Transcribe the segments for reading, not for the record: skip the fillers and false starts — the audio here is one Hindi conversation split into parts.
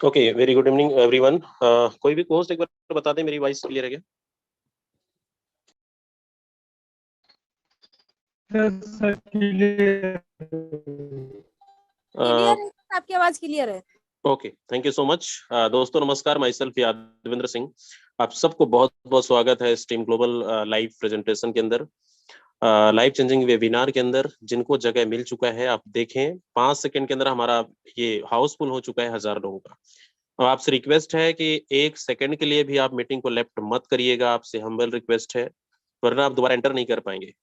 Okay, very good evening everyone. कोई भी होस्ट एक बार बता दे मेरी वॉइस क्लियर है क्या? क्लियर है, आपकी आवाज क्लियर है। Okay, thank you so much. दोस्तों नमस्कार, माई सेल्फ यादविंद्र सिंह। आप सबको बहुत बहुत स्वागत है स्ट्रीम ग्लोबल लाइव प्रेजेंटेशन के अंदर, लाइव चेंजिंग वेबिनार के अंदर। जिनको जगह मिल चुका है आप देखें, 5 सेकंड के अंदर हमारा ये हाउसफुल हो चुका है 1000 लोगों का। और आपसे रिक्वेस्ट है कि 1 सेकंड के लिए भी आप मीटिंग को लेफ्ट मत करिएगा, आपसे हम्बल रिक्वेस्ट है, वरना आप दोबारा एंटर नहीं कर पाएंगे।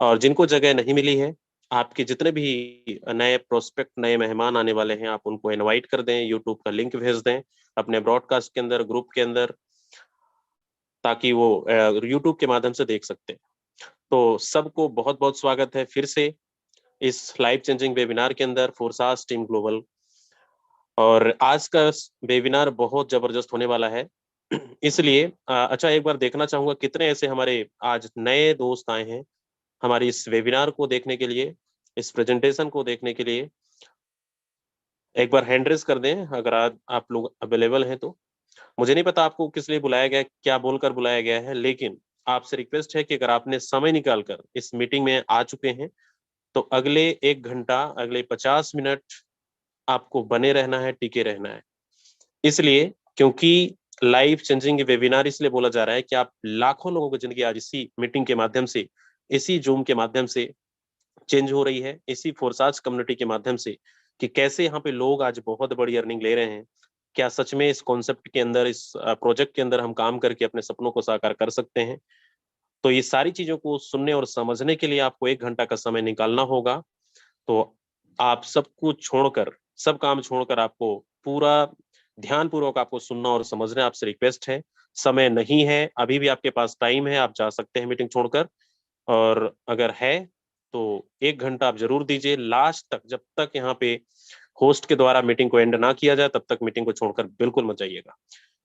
और जिनको जगह नहीं मिली है, आपके जितने भी नए प्रोस्पेक्ट, नए मेहमान आने वाले हैं, आप उनको इनवाइट कर दें, यूट्यूब का लिंक भेज दें अपने ब्रॉडकास्ट के अंदर, ग्रुप के अंदर, ताकि वो यूट्यूब के माध्यम से देख सकते हैं। तो सबको बहुत बहुत स्वागत है फिर से इस लाइव चेंजिंग वेबिनार के अंदर, फोरसास टीम ग्लोबल। और आज का वेबिनार बहुत जबरदस्त होने वाला है। इसलिए अच्छा, एक बार देखना चाहूंगा कितने ऐसे हमारे आज नए दोस्त आए हैं हमारी इस वेबिनार को देखने के लिए, इस प्रेजेंटेशन को देखने के लिए। एक बार हैंड रेज कर दें अगर आप लोग अवेलेबल हैं तो। मुझे नहीं पता आपको किस लिए बुलाया गया, क्या बोलकर बुलाया गया है, लेकिन आपसे रिक्वेस्ट है कि अगर आपने समय निकालकर इस मीटिंग में आ चुके हैं तो अगले 1 घंटा, अगले 50 मिनट आपको बने रहना है, टिके रहना है। इसलिए क्योंकि लाइफ चेंजिंग वेबिनार इसलिए बोला जा रहा है कि आप लाखों लोगों की जिंदगी आज इसी मीटिंग के माध्यम से, इसी जूम के माध्यम से चेंज हो रही है, इसी फोरसाज कम्युनिटी के माध्यम से, कि कैसे यहाँ पे लोग आज बहुत बड़ी अर्निंग ले रहे हैं। क्या सच में इस कॉन्सेप्ट के अंदर, इस प्रोजेक्ट के अंदर हम काम करके अपने सपनों को साकार कर सकते हैं? तो ये सारी चीजों को सुनने और समझने के लिए आपको 1 घंटा का समय निकालना होगा। तो आप सब कुछ छोड़कर, सब काम छोड़कर आपको पूरा ध्यान पूर्वक आपको सुनना और समझना, आपसे रिक्वेस्ट है। समय नहीं है, अभी भी आपके पास टाइम है, आप जा सकते हैं मीटिंग छोड़कर। और अगर है तो 1 घंटा आप जरूर दीजिए लास्ट तक, जब तक यहाँ पे होस्ट के द्वारा मीटिंग को एंड ना किया जाए तब तक मीटिंग को छोड़कर बिल्कुल मत जाइएगा।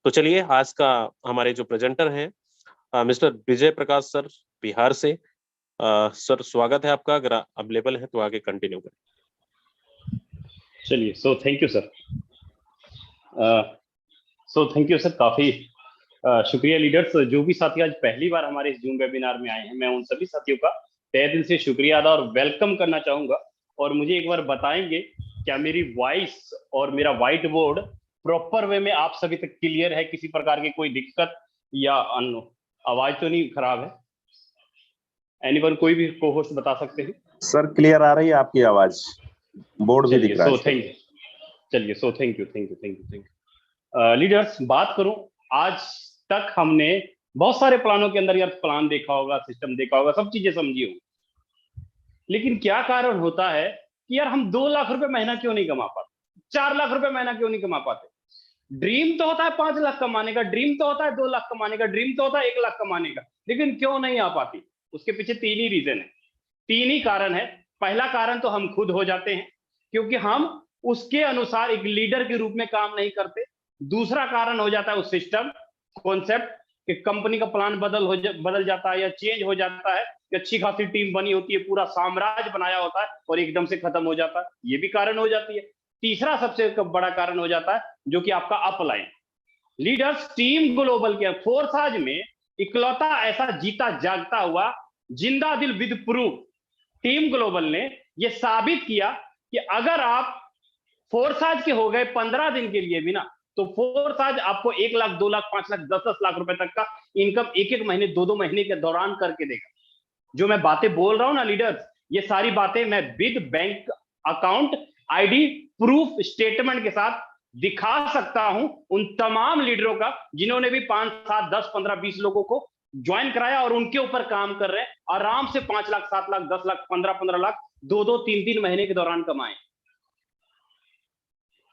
तो चलिए, आज का हमारे जो प्रेजेंटर हैं मिस्टर विजय प्रकाश सर, बिहार से। सर स्वागत है आपका, अगर अवेलेबल है तो आगे कंटिन्यू करें। चलिए, thank you sir. Thank you sir, काफी शुक्रिया लीडर्स। जो भी साथी आज पहली बार हमारे इस जूम वेबिनार में आए हैं, मैं उन सभी साथियों का तहे दिल से शुक्रिया अदा और वेलकम करना चाहूंगा। और मुझे एक बार बताएंगे क्या मेरी वॉइस और मेरा व्हाइट बोर्ड प्रॉपर वे में आप सभी तक क्लियर है? किसी प्रकार की कोई दिक्कत या आवाज तो नहीं खराब है? एनीवन, कोई भी को होस्ट बता सकते हैं? सर क्लियर आ रही है आपकी आवाज, बोर्ड भी दिख रहा है। चलिए, थैंक यू लीडर्स। बात करूं, आज तक हमने बहुत सारे प्लानों के अंदर यार प्लान देखा होगा, सिस्टम देखा होगा, सब चीजें समझी होगी, लेकिन क्या कारण होता है कि यार हम 2 लाख रुपए महीना क्यों नहीं कमा पाते, 4 लाख रुपए महीना क्यों नहीं कमा पाते? ड्रीम तो होता है 5 लाख कमाने का, ड्रीम तो होता है 2 लाख कमाने का, ड्रीम तो होता है 1 लाख कमाने का, लेकिन क्यों नहीं आ पाती? उसके पीछे 3 ही रीजन है, 3 ही कारण है। पहला कारण तो हम खुद हो जाते हैं, क्योंकि हम उसके अनुसार एक लीडर के रूप में काम नहीं करते। दूसरा कारण हो जाता है उस सिस्टम, कॉन्सेप्ट, कि कंपनी का प्लान बदल जाता है या चेंज हो जाता है, अच्छी खासी टीम बनी होती है, पूरा साम्राज्य बनाया होता है और एकदम से खत्म हो जाता है, ये भी कारण हो जाती है। तीसरा सबसे बड़ा कारण हो जाता है जो कि आपका अपलाइन। लीडर्स, टीम ग्लोबल के फोरसाज में इकलौता ऐसा जीता जागता हुआ जिंदा दिल विद प्रूफ टीम ग्लोबल ने यह साबित किया कि अगर आप फोरसाज के हो गए 15 दिन के लिए भी ना, तो फोरसाज आपको 1 लाख, 2 लाख, 5 लाख, 10-10 लाख रुपए तक का इनकम एक महीने, 2-2 महीने के दौरान करके देगा। जो मैं बातें बोल रहा हूं ना लीडर्स, ये सारी बातें मैं with bank account ID proof statement के साथ दिखा सकता हूं उन तमाम लीडरों का जिन्होंने भी 5, 7, 10, 15, 20 लोगों को ज्वाइन कराया और उनके ऊपर काम कर रहे हैं, आराम से 5 लाख, 7 लाख, 10 लाख, 15 लाख 2-2, 3-3 महीने के दौरान कमाए।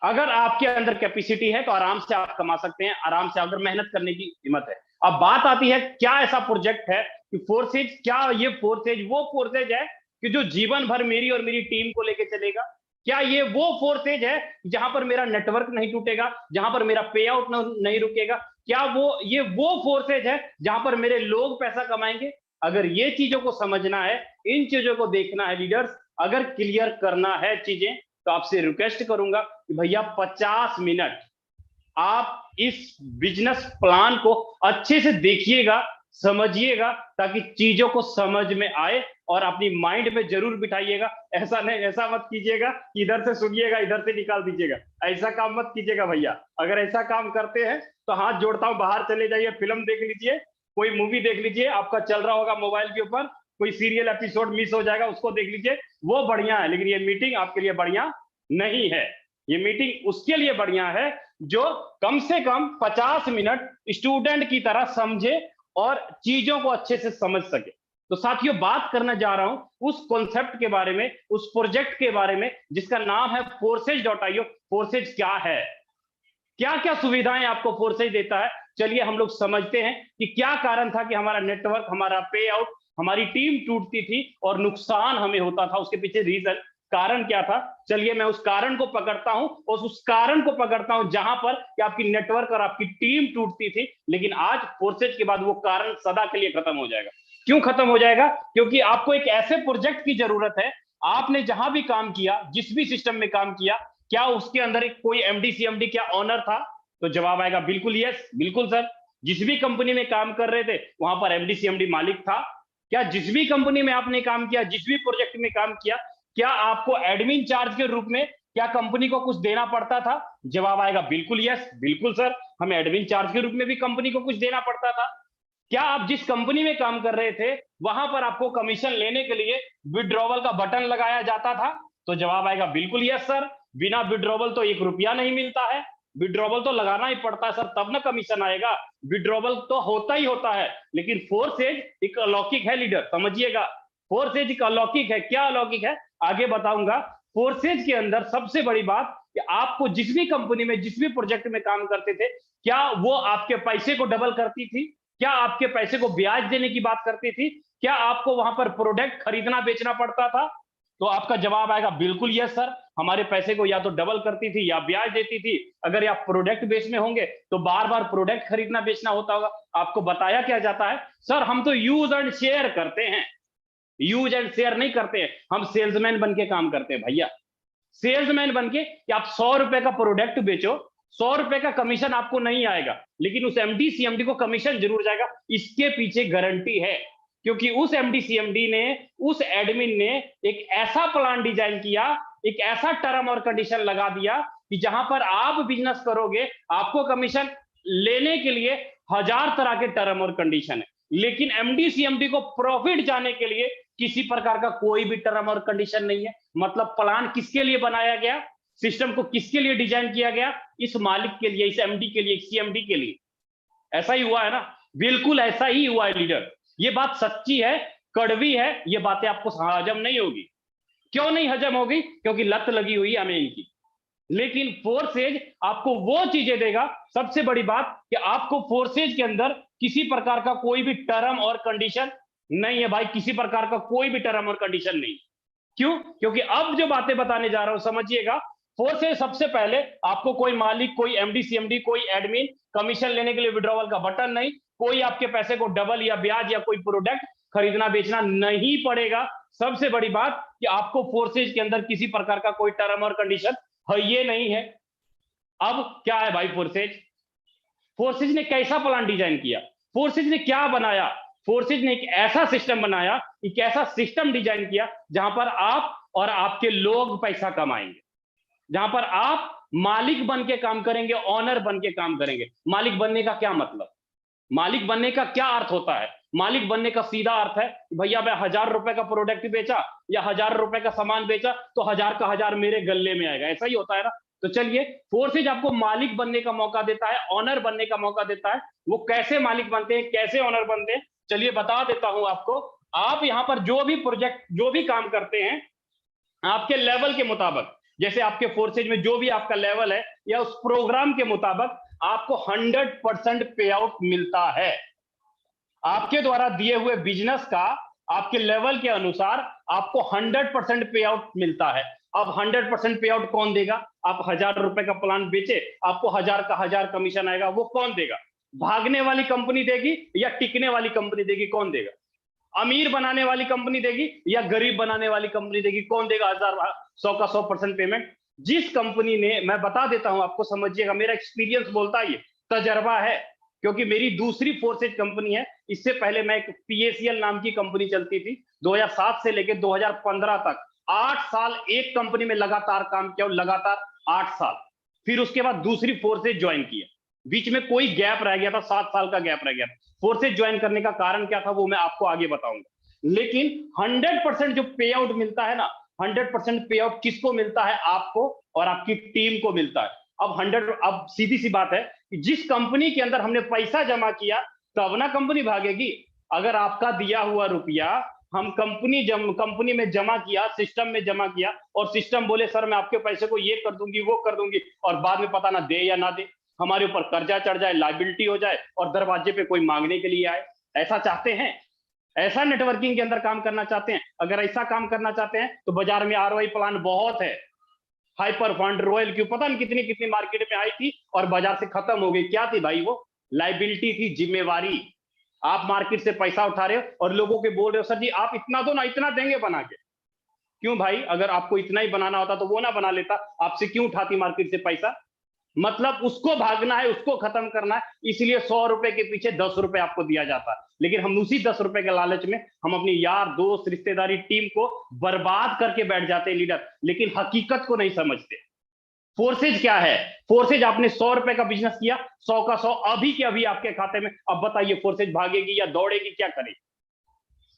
अगर आपके अंदर कैपेसिटी है तो आराम से आप कमा सकते हैं, आराम से अगर मेहनत करने की हिम्मत है। अब बात आती है, क्या ऐसा प्रोजेक्ट है कि फोरसेज, क्या ये फोरसेज वो फोरसेज है कि जो जीवन भर मेरी और मेरी टीम को लेके चलेगा? क्या ये वो फोरसेज है जहां पर मेरा नेटवर्क नहीं टूटेगा, जहां पर मेरा पे आउट नहीं रुकेगा? क्या ये वो फोरसेज है जहां पर मेरे लोग पैसा कमाएंगे? अगर ये चीजों को समझना है, इन चीजों को देखना है लीडर्स, अगर क्लियर करना है चीजें, तो आपसे रिक्वेस्ट करूंगा कि भैया 50 मिनट आप इस बिजनेस प्लान को अच्छे से देखिएगा, समझिएगा, ताकि चीजों को समझ में आए और अपनी माइंड में जरूर बिठाइएगा। ऐसा नहीं, ऐसा मत कीजिएगा कि इधर से सुनिएगा इधर से निकाल दीजिएगा, ऐसा काम मत कीजिएगा भैया। अगर ऐसा काम करते हैं तो हाथ जोड़ता हूं, बाहर चले जाइए, फिल्म देख लीजिए, कोई मूवी देख लीजिए, आपका चल रहा होगा मोबाइल के ऊपर, कोई सीरियल एपिसोड मिस हो जाएगा, उसको देख लीजिए, वो बढ़िया है। लेकिन ये मीटिंग आपके लिए बढ़िया नहीं है। ये मीटिंग उसके लिए बढ़िया है जो कम से कम 50 मिनट स्टूडेंट की तरह समझे और चीजों को अच्छे से समझ सके। तो साथियों, बात करना जा रहा हूं उस कॉन्सेप्ट के बारे में, उस प्रोजेक्ट के बारे में जिसका नाम है Forces.io। फोर्सेज क्या है, क्या क्या सुविधाएं आपको फोर्सेज देता है, चलिए हम लोग समझते हैं कि क्या कारण था कि हमारा नेटवर्क, हमारा पे आउट, हमारी टीम टूटती थी और नुकसान हमें होता था। उसके पीछे रीजन, कारण क्या था। चलिए मैं उस कारण को पकड़ता हूं और उस कारण को पकड़ता हूं जहां पर कि आपकी नेटवर्क और आपकी टीम टूटती थी। लेकिन आज फोर्सेज के बाद वो कारण सदा के लिए खत्म हो जाएगा। क्यों खत्म हो जाएगा? क्योंकि आपको एक ऐसे प्रोजेक्ट की जरूरत है। आपने जहां भी काम किया, जिस भी सिस्टम में काम किया, क्या उसके अंदर एक कोई एमडी सीएमडी क्या ऑनर था? तो जवाब आएगा बिल्कुल यस, बिल्कुल सर। जिस भी कंपनी में काम कर रहे थे वहां पर एमडी सीएमडी मालिक था। क्या जिस भी कंपनी में आपने काम किया, जिस भी प्रोजेक्ट में काम किया, क्या आपको एडमिन चार्ज के रूप में क्या कंपनी को कुछ देना पड़ता था? जवाब आएगा बिल्कुल यस, बिल्कुल सर, हमें एडमिन चार्ज के रूप में भी कंपनी को कुछ देना पड़ता था। क्या आप जिस कंपनी में काम कर रहे थे वहां पर आपको कमीशन लेने के लिए विड्रॉवल का बटन लगाया जाता था? तो जवाब आएगा बिल्कुल यस सर, बिना विड्रॉवल तो 1 रुपया नहीं मिलता है, विड्रॉवल तो लगाना ही पड़ता है सर, तब ना कमीशन आएगा। विड्रॉवल तो होता ही होता है। लेकिन फोर्सेज एक अलौकिक है लीडर, समझिएगा, फोर्सेज एक अलौकिक है। क्या अलौकिक है आगे बताऊंगा। फोर्सेज के अंदर सबसे बड़ी बात कि आपको जिस भी कंपनी में, जिस भी प्रोजेक्ट में काम करते थे, क्या वो आपके पैसे को डबल करती थी? क्या आपके पैसे को ब्याज देने की बात करती थी? क्या आपको वहां पर प्रोडक्ट खरीदना बेचना पड़ता था? तो आपका जवाब आएगा बिल्कुल यस सर, हमारे पैसे को या तो डबल करती थी या ब्याज देती थी। अगर आप प्रोडक्ट बेचने होंगे तो बार बार प्रोडक्ट खरीदना बेचना होता होगा। आपको बताया क्या जाता है, सर हम तो यूज एंड शेयर करते हैं। यूज एंड शेयर नहीं करते हैं, हम सेल्समैन बन के काम करते हैं भैया। सेल्समैन बन के कि आप 100 रुपए का प्रोडक्ट बेचो, 100 रुपए का कमीशन आपको नहीं आएगा, लेकिन उस एमडी सीएमडी को कमीशन जरूर जाएगा। इसके पीछे गारंटी है, क्योंकि उस एमडी सीएमडी ने, उस एडमिन ने एक ऐसा प्लान डिजाइन किया, एक ऐसा टर्म और कंडीशन लगा दिया कि जहां पर आप बिजनेस करोगे आपको कमीशन लेने के लिए 1000 तरह के टर्म और कंडीशन है। लेकिन एमडी सीएमडी को प्रॉफिट जाने के लिए किसी प्रकार का कोई भी टर्म और कंडीशन नहीं है। मतलब प्लान किसके लिए बनाया गया, सिस्टम को किसके लिए डिजाइन किया गया? इस मालिक के लिए, इस एमडी के लिए, सीएमडी के लिए। ऐसा ही हुआ है ना? बिल्कुल ऐसा ही हुआ है लीडर। ये बात सच्ची है, कड़वी है, ये बातें आपको हजम नहीं होगी। क्यों नहीं हजम होगी? क्योंकि लत लगी हुई है हमें इनकी। लेकिन फोर्सेज आपको वो चीजें देगा। सबसे बड़ी बात कि आपको फोर्सेज के अंदर किसी प्रकार का कोई भी टर्म और कंडीशन नहीं है भाई, किसी प्रकार का कोई भी टर्म और कंडीशन नहीं। क्यों? क्योंकि अब जो बातें बताने जा रहा हूं समझिएगा। फोर्सेज सबसे पहले आपको कोई मालिक, कोई एमडी सीएमडी, कोई एडमिन, कमीशन लेने के लिए विड्रॉवल का बटन नहीं, कोई आपके पैसे को डबल या ब्याज या कोई प्रोडक्ट खरीदना बेचना नहीं पड़ेगा। सबसे बड़ी बात कि आपको फोर्सेज के अंदर किसी प्रकार का कोई टर्म और कंडीशन है ये नहीं है। अब क्या है भाई फोर्सेज? फोर्सेज ने कैसा प्लान डिजाइन किया? फोर्सेज ने क्या बनाया? फोर्सेज ने एक ऐसा सिस्टम बनाया, एक ऐसा सिस्टम डिजाइन किया जहां पर आप और आपके लोग पैसा कमाएंगे, जहां पर आप मालिक बन के काम करेंगे, ऑनर बन के काम करेंगे। मालिक बनने का क्या मतलब? मालिक बनने का क्या अर्थ होता है? मालिक बनने का सीधा अर्थ है भैया मैं 1000 रुपए का प्रोडक्ट बेचा या 1000 रुपए का सामान बेचा तो 1000 का 1000 मेरे गले में आएगा। ऐसा ही होता है ना? तो चलिए, फोर्सेज आपको मालिक बनने का मौका देता है, ऑनर बनने का मौका देता है। वो कैसे मालिक बनते हैं, कैसे ऑनर बनते हैं, चलिए बता देता हूं आपको। आप यहां पर जो भी प्रोजेक्ट, जो भी काम करते हैं, आपके लेवल के मुताबिक, जैसे आपके फोर्सेज में जो भी आपका लेवल है या उस प्रोग्राम के मुताबिक आपको 100% पे आउट मिलता है। आपके द्वारा दिए हुए बिजनेस का आपके लेवल के अनुसार आपको 100% पे आउट मिलता है। अब 100% पे आउट कौन देगा? आप 1000 रुपए का प्लान बेचे, आपको 1000 का 1000 कमीशन आएगा, वो कौन देगा? भागने वाली कंपनी देगी या टिकने वाली कंपनी देगी? कौन देगा? अमीर बनाने वाली कंपनी देगी या गरीब बनाने वाली कंपनी देगी? कौन देगा 1000 100 का 100% पेमेंट? जिस कंपनी ने, मैं बता देता हूं आपको, समझिएगा, मेरा एक्सपीरियंस बोलता है, ये तजर्बा है, क्योंकि मेरी दूसरी फोर्सेज कंपनी है। इससे पहले मैं एक पीएसीएल नाम की कंपनी चलती थी, 2007 से लेकर 2015 तक 8 साल एक कंपनी में लगातार काम किया, लगातार 8 साल। फिर उसके बाद दूसरी फोर्सेज ज्वाइन किया, बीच में कोई गैप रह गया था, 7 साल का गैप रह गया था। फोर्सेज ज्वाइन करने का कारण क्या था वो मैं आपको आगे बताऊंगा। लेकिन 100% जो पे आउट मिलता है ना, 100% पे आउट किसको मिलता है? आपको और आपकी टीम को मिलता है। अब सीधी सी बात है कि जिस कंपनी के अंदर हमने पैसा जमा किया तब ना कंपनी भागेगी। अगर आपका दिया हुआ रुपया हम कंपनी में जमा किया, सिस्टम में जमा किया, और सिस्टम बोले सर मैं आपके पैसे को ये कर दूंगी, वो कर दूंगी, और बाद में पता ना दे या ना दे, हमारे ऊपर कर्जा चढ़ जाए, लायबिलिटी हो जाए, और दरवाजे पे कोई मांगने के लिए आए, ऐसा चाहते हैं? ऐसा नेटवर्किंग के अंदर काम करना चाहते हैं? अगर ऐसा काम करना चाहते हैं तो बाजार में आरओआई प्लान बहुत है। हाइपर फंड, रॉयल क्यू, पता नहीं कितनी कितनी मार्केट में आई थी और बाजार से खत्म हो गई। क्या थी भाई वो? लायबिलिटी थी, जिम्मेवारी। आप मार्केट से पैसा उठा रहे हो और लोगों के बोल रहे हो सर जी आप इतना दो ना, इतना देंगे बना के। क्यों भाई? अगर आपको इतना ही बनाना होता तो वो ना बना लेता, आपसे क्यों उठाती मार्केट से पैसा? मतलब उसको भागना है, उसको खत्म करना है, इसलिए 100 रुपए के पीछे 10 रुपए आपको दिया जाता है। लेकिन हम उसी 10 रुपए के लालच में हम अपनी यार दोस्त रिश्तेदारी टीम को बर्बाद करके बैठ जाते हैं लीडर, लेकिन हकीकत को नहीं समझते। फोर्सेज क्या है? फोर्सेज आपने 100 रुपए का बिजनेस किया, 100 का 100 अभी के अभी आपके खाते में। अब बताइए फोर्सेज भागेगी या दौड़ेगी? क्या करेगी?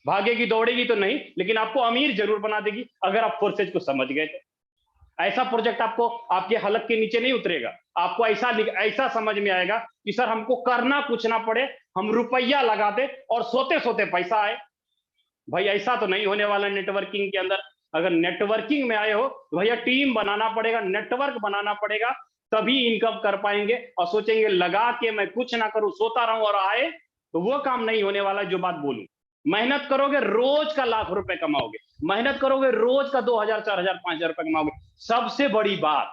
भागेगी दौड़ेगी तो नहीं, लेकिन आपको अमीर जरूर बना देगी अगर आप फोर्सेज को समझ गए तो। ऐसा प्रोजेक्ट आपको आपके हलक के नीचे नहीं उतरेगा। आपको ऐसा समझ में आएगा कि सर हमको करना कुछ ना पड़े, हम रुपया लगा दे और सोते सोते पैसा आए। भाई ऐसा तो नहीं होने वाला नेटवर्किंग के अंदर। अगर नेटवर्किंग में आए हो तो भैया टीम बनाना पड़ेगा, नेटवर्क बनाना पड़ेगा, तभी इनकम कर पाएंगे। और सोचेंगे लगा के मैं कुछ ना करूं, सोता रहूं और आए, तो वो काम नहीं होने वाला। जो बात बोलूं, मेहनत करोगे रोज का लाख रुपए कमाओगे, मेहनत करोगे रोज का 2000, 4000, 5000 रुपए कमाओगे। सबसे बड़ी बात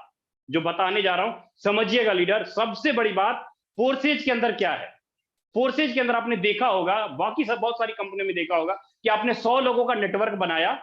जो बताने जा रहा हूं समझिएगा लीडर, सबसे बड़ी बात फोर्सेज के अंदर क्या है। फोर्सेज के अंदर आपने देखा होगा, बाकी सब बहुत सारी कंपनियों में देखा होगा कि आपने 100 लोगों का नेटवर्क बनाया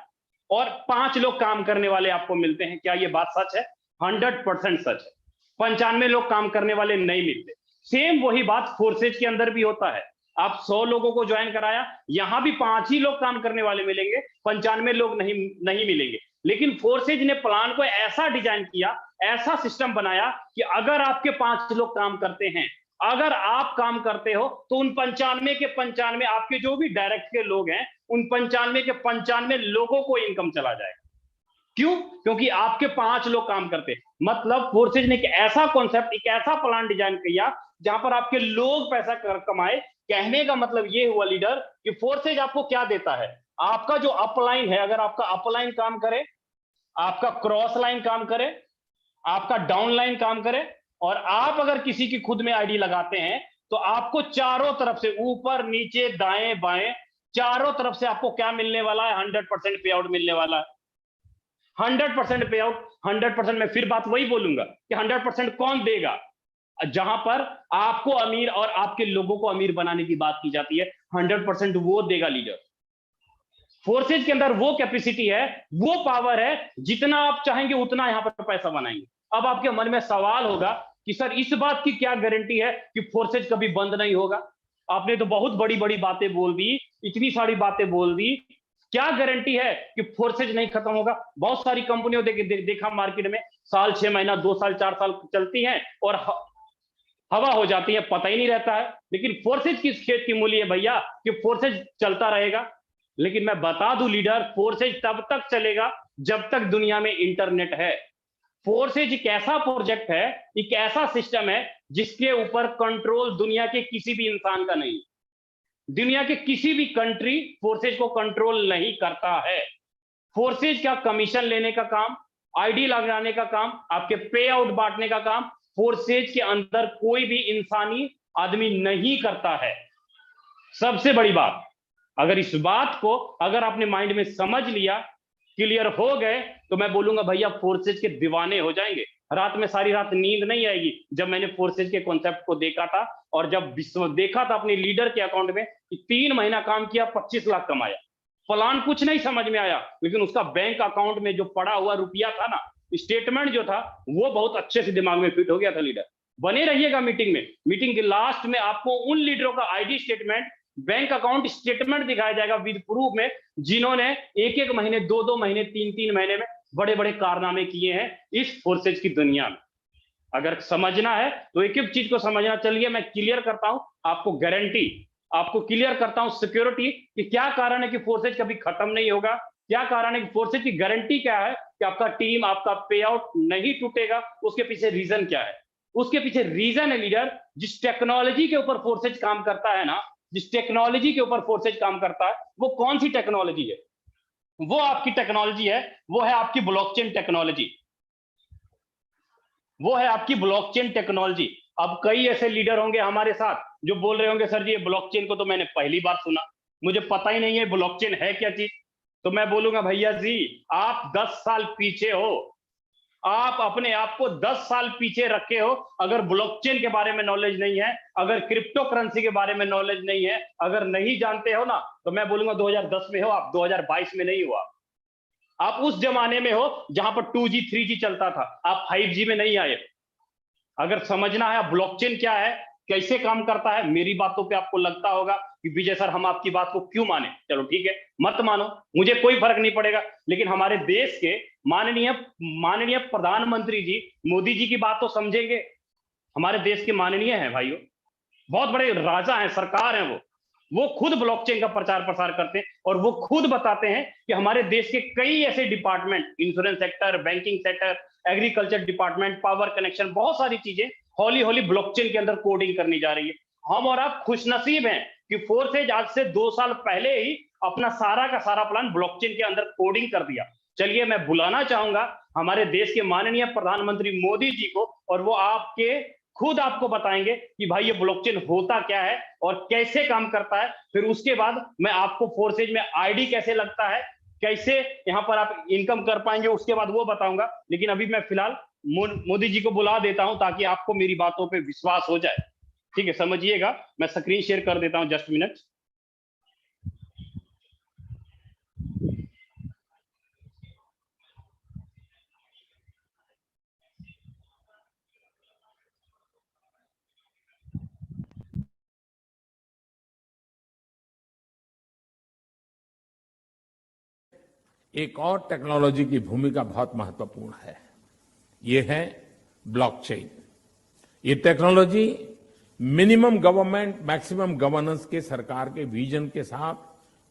और 5 लोग काम करने वाले आपको मिलते हैं। क्या ये बात सच है? 100% सच है। 95 लोग काम करने वाले नहीं मिलते। सेम वही बात फोर्सेज के अंदर भी होता है। आप 100 लोगों को ज्वाइन कराया, यहां भी 5 ही लोग काम करने वाले मिलेंगे, 95 लोग नहीं मिलेंगे। लेकिन फोर्सेज ने प्लान को ऐसा डिजाइन किया, ऐसा सिस्टम बनाया कि अगर आपके 5 लोग काम करते हैं, अगर आप काम करते हो, तो उन 95 के 95 आपके जो भी डायरेक्ट के लोग हैं, उन 95 के 95 लोगों को इनकम चला जाएगा। क्यों? क्योंकि आपके 5 लोग काम करते हैं। मतलब फोर्सेज ने एक ऐसा कॉन्सेप्ट, एक ऐसा प्लान डिजाइन किया जहां पर आपके लोग पैसा कमाए। कहने का मतलब ये हुआ लीडर कि फोर्सेज आपको क्या देता है? आपका जो अपलाइन है, अगर आपका अपलाइन काम करे, आपका क्रॉस लाइन काम करे, आपका डाउन लाइन काम करे, और आप अगर किसी की खुद में आईडी लगाते हैं, तो आपको चारों तरफ से, ऊपर नीचे दाएं बाएं, चारों तरफ से आपको क्या मिलने वाला है? 100% पे आउट मिलने वाला है। 100% पे आउट। 100% में फिर बात वही बोलूंगा कि 100% कौन देगा? जहां पर आपको अमीर और आपके लोगों को अमीर बनाने की बात की जाती है, 100% वो देगा लीडर। फोर्सेज के अंदर वो कैपेसिटी है, वो पावर है, जितना आप चाहेंगे उतना यहां पर पैसा बनाएंगे। अब आपके मन में सवाल होगा कि सर इस बात की क्या गारंटी है कि फोर्सेज कभी बंद नहीं होगा? आपने तो बहुत बड़ी बड़ी बातें बोल दी, इतनी सारी बातें बोल दी, क्या गारंटी है कि फोर्सेज नहीं खत्म होगा? बहुत सारी कंपनियों देखा मार्केट में, साल 6 महीना, 2 साल, 4 साल चलती हैं और हवा हो जाती है, पता ही नहीं रहता है। लेकिन फोर्सेज किस खेत की मूली है भैया कि फोर्सेज चलता रहेगा? लेकिन मैं बता दूं लीडर, फोर्सेज तब तक चलेगा जब तक दुनिया में इंटरनेट है। फोर्सेज एक ऐसा प्रोजेक्ट है, एक ऐसा सिस्टम है जिसके ऊपर कंट्रोल दुनिया के किसी भी इंसान का नहीं। दुनिया के किसी भी कंट्री फोर्सेज को कंट्रोल नहीं करता है। फोर्सेज का कमीशन लेने का काम, आईडी लगाने का काम, आपके पे आउट बांटने का काम फोर्सेज के अंदर कोई भी इंसानी आदमी नहीं करता है। सबसे बड़ी बात, अगर इस बात को अगर आपने माइंड में समझ लिया, क्लियर हो गए, तो मैं बोलूंगा भैया फोर्सेज के दीवाने हो जाएंगे। रात में सारी रात नींद नहीं आएगी जब मैंने फोर्सेज के कॉन्सेप्ट को देखा था, और जब देखा था अपने लीडर के अकाउंट में 3 महीना काम किया, 25 लाख कमाया। प्लान कुछ नहीं समझ में आया, लेकिन उसका बैंक अकाउंट में जो पड़ा हुआ रुपया था ना, स्टेटमेंट जो था वो बहुत अच्छे से दिमाग में फिट हो गया था लीडर। बने रहिएगा मीटिंग में, मीटिंग के लास्ट में आपको उन लीडरों का ID statement, bank account statement दिखाया जाएगा विद प्रूफ में, जिन्होंने एक एक महीने, दो दो महीने, तीन तीन महीने में बड़े बड़े कारनामे किए हैं इस फोर्सेज की दुनिया में। अगर समझना है तो एक एक चीज को समझना। चलिए मैं क्लियर करता हूं आपको गारंटी, आपको क्लियर करता हूं सिक्योरिटी कि क्या कारण है कि फोर्सेज कभी खत्म नहीं होगा, क्या कारण है कि फोर्सेज की गारंटी क्या है कि आपका टीम, आपका पे आउट नहीं टूटेगा। उसके पीछे रीजन क्या है? उसके पीछे रीजन है लीडर, जिस टेक्नोलॉजी के ऊपर फोर्सेज काम करता है ना, जिस टेक्नोलॉजी के ऊपर फोर्सेज काम करता है, वो कौन सी टेक्नोलॉजी है? वो आपकी टेक्नोलॉजी है, वो है आपकी ब्लॉकचेन टेक्नोलॉजी, वो है आपकी ब्लॉकचेन टेक्नोलॉजी। अब कई ऐसे लीडर होंगे हमारे साथ जो बोल रहे होंगे सर जी ये ब्लॉकचेन को तो मैंने पहली बार सुना, मुझे पता ही नहीं है ब्लॉकचेन है क्या चीज। तो मैं बोलूंगा भैया जी आप 10 साल पीछे हो, आप अपने आप को 10 साल पीछे रखे हो। अगर ब्लॉकचेन के बारे में नॉलेज नहीं है, अगर क्रिप्टो करेंसी के बारे में नॉलेज नहीं है, अगर नहीं जानते हो ना, तो मैं बोलूंगा 2010 में हो आप, 2022 में नहीं हुआ। आप उस जमाने में हो जहां पर 2G 3G चलता था, आप 5G में नहीं आए। अगर समझना है ब्लॉकचेन क्या है, कैसे काम करता है, मेरी बातों पे आपको लगता होगा कि विजय सर हम आपकी बात को क्यों माने, चलो ठीक है मत मानो, मुझे कोई फर्क नहीं पड़ेगा, लेकिन हमारे देश के माननीय प्रधानमंत्री जी मोदी जी की बात तो समझेंगे। हमारे देश के माननीय हैं भाइयों, बहुत बड़े राजा हैं, सरकार हैं, वो खुद ब्लॉकचेन का प्रचार प्रसार करते हैं और वो खुद बताते हैं कि हमारे देश के कई ऐसे department, insurance sector, banking sector, agriculture department, power connection, बहुत सारी चीजें हौली हौली ब्लॉकचेन के अंदर कोडिंग करनी जा रही है। हम और आप खुशनसीब हैं कि फोर्सेज आज से 2 साल पहले ही अपना सारा का सारा प्लान ब्लॉकचेन के अंदर कोडिंग कर दिया। चलिए मैं बुलाना चाहूंगा हमारे देश के माननीय प्रधानमंत्री मोदी जी को, और वो खुद आपको बताएंगे कि भाई ये ब्लॉकचेन होता क्या है और कैसे काम करता है। फिर उसके बाद मैं आपको फोर्सेज में आईडी कैसे लगता है, कैसे यहां पर आप इनकम कर पाएंगे, उसके बाद वो बताऊंगा। लेकिन अभी मैं फिलहाल मोदी जी को बुला देता हूं ताकि आपको मेरी बातों पे विश्वास हो जाए। ठीक है, समझिएगा, मैं स्क्रीन शेयर कर देता हूं, जस्ट मिनट। एक और टेक्नोलॉजी की भूमिका बहुत महत्वपूर्ण है, ये है ब्लॉकचेन। ये technology minimum government maximum governance के सरकार के विजन के साथ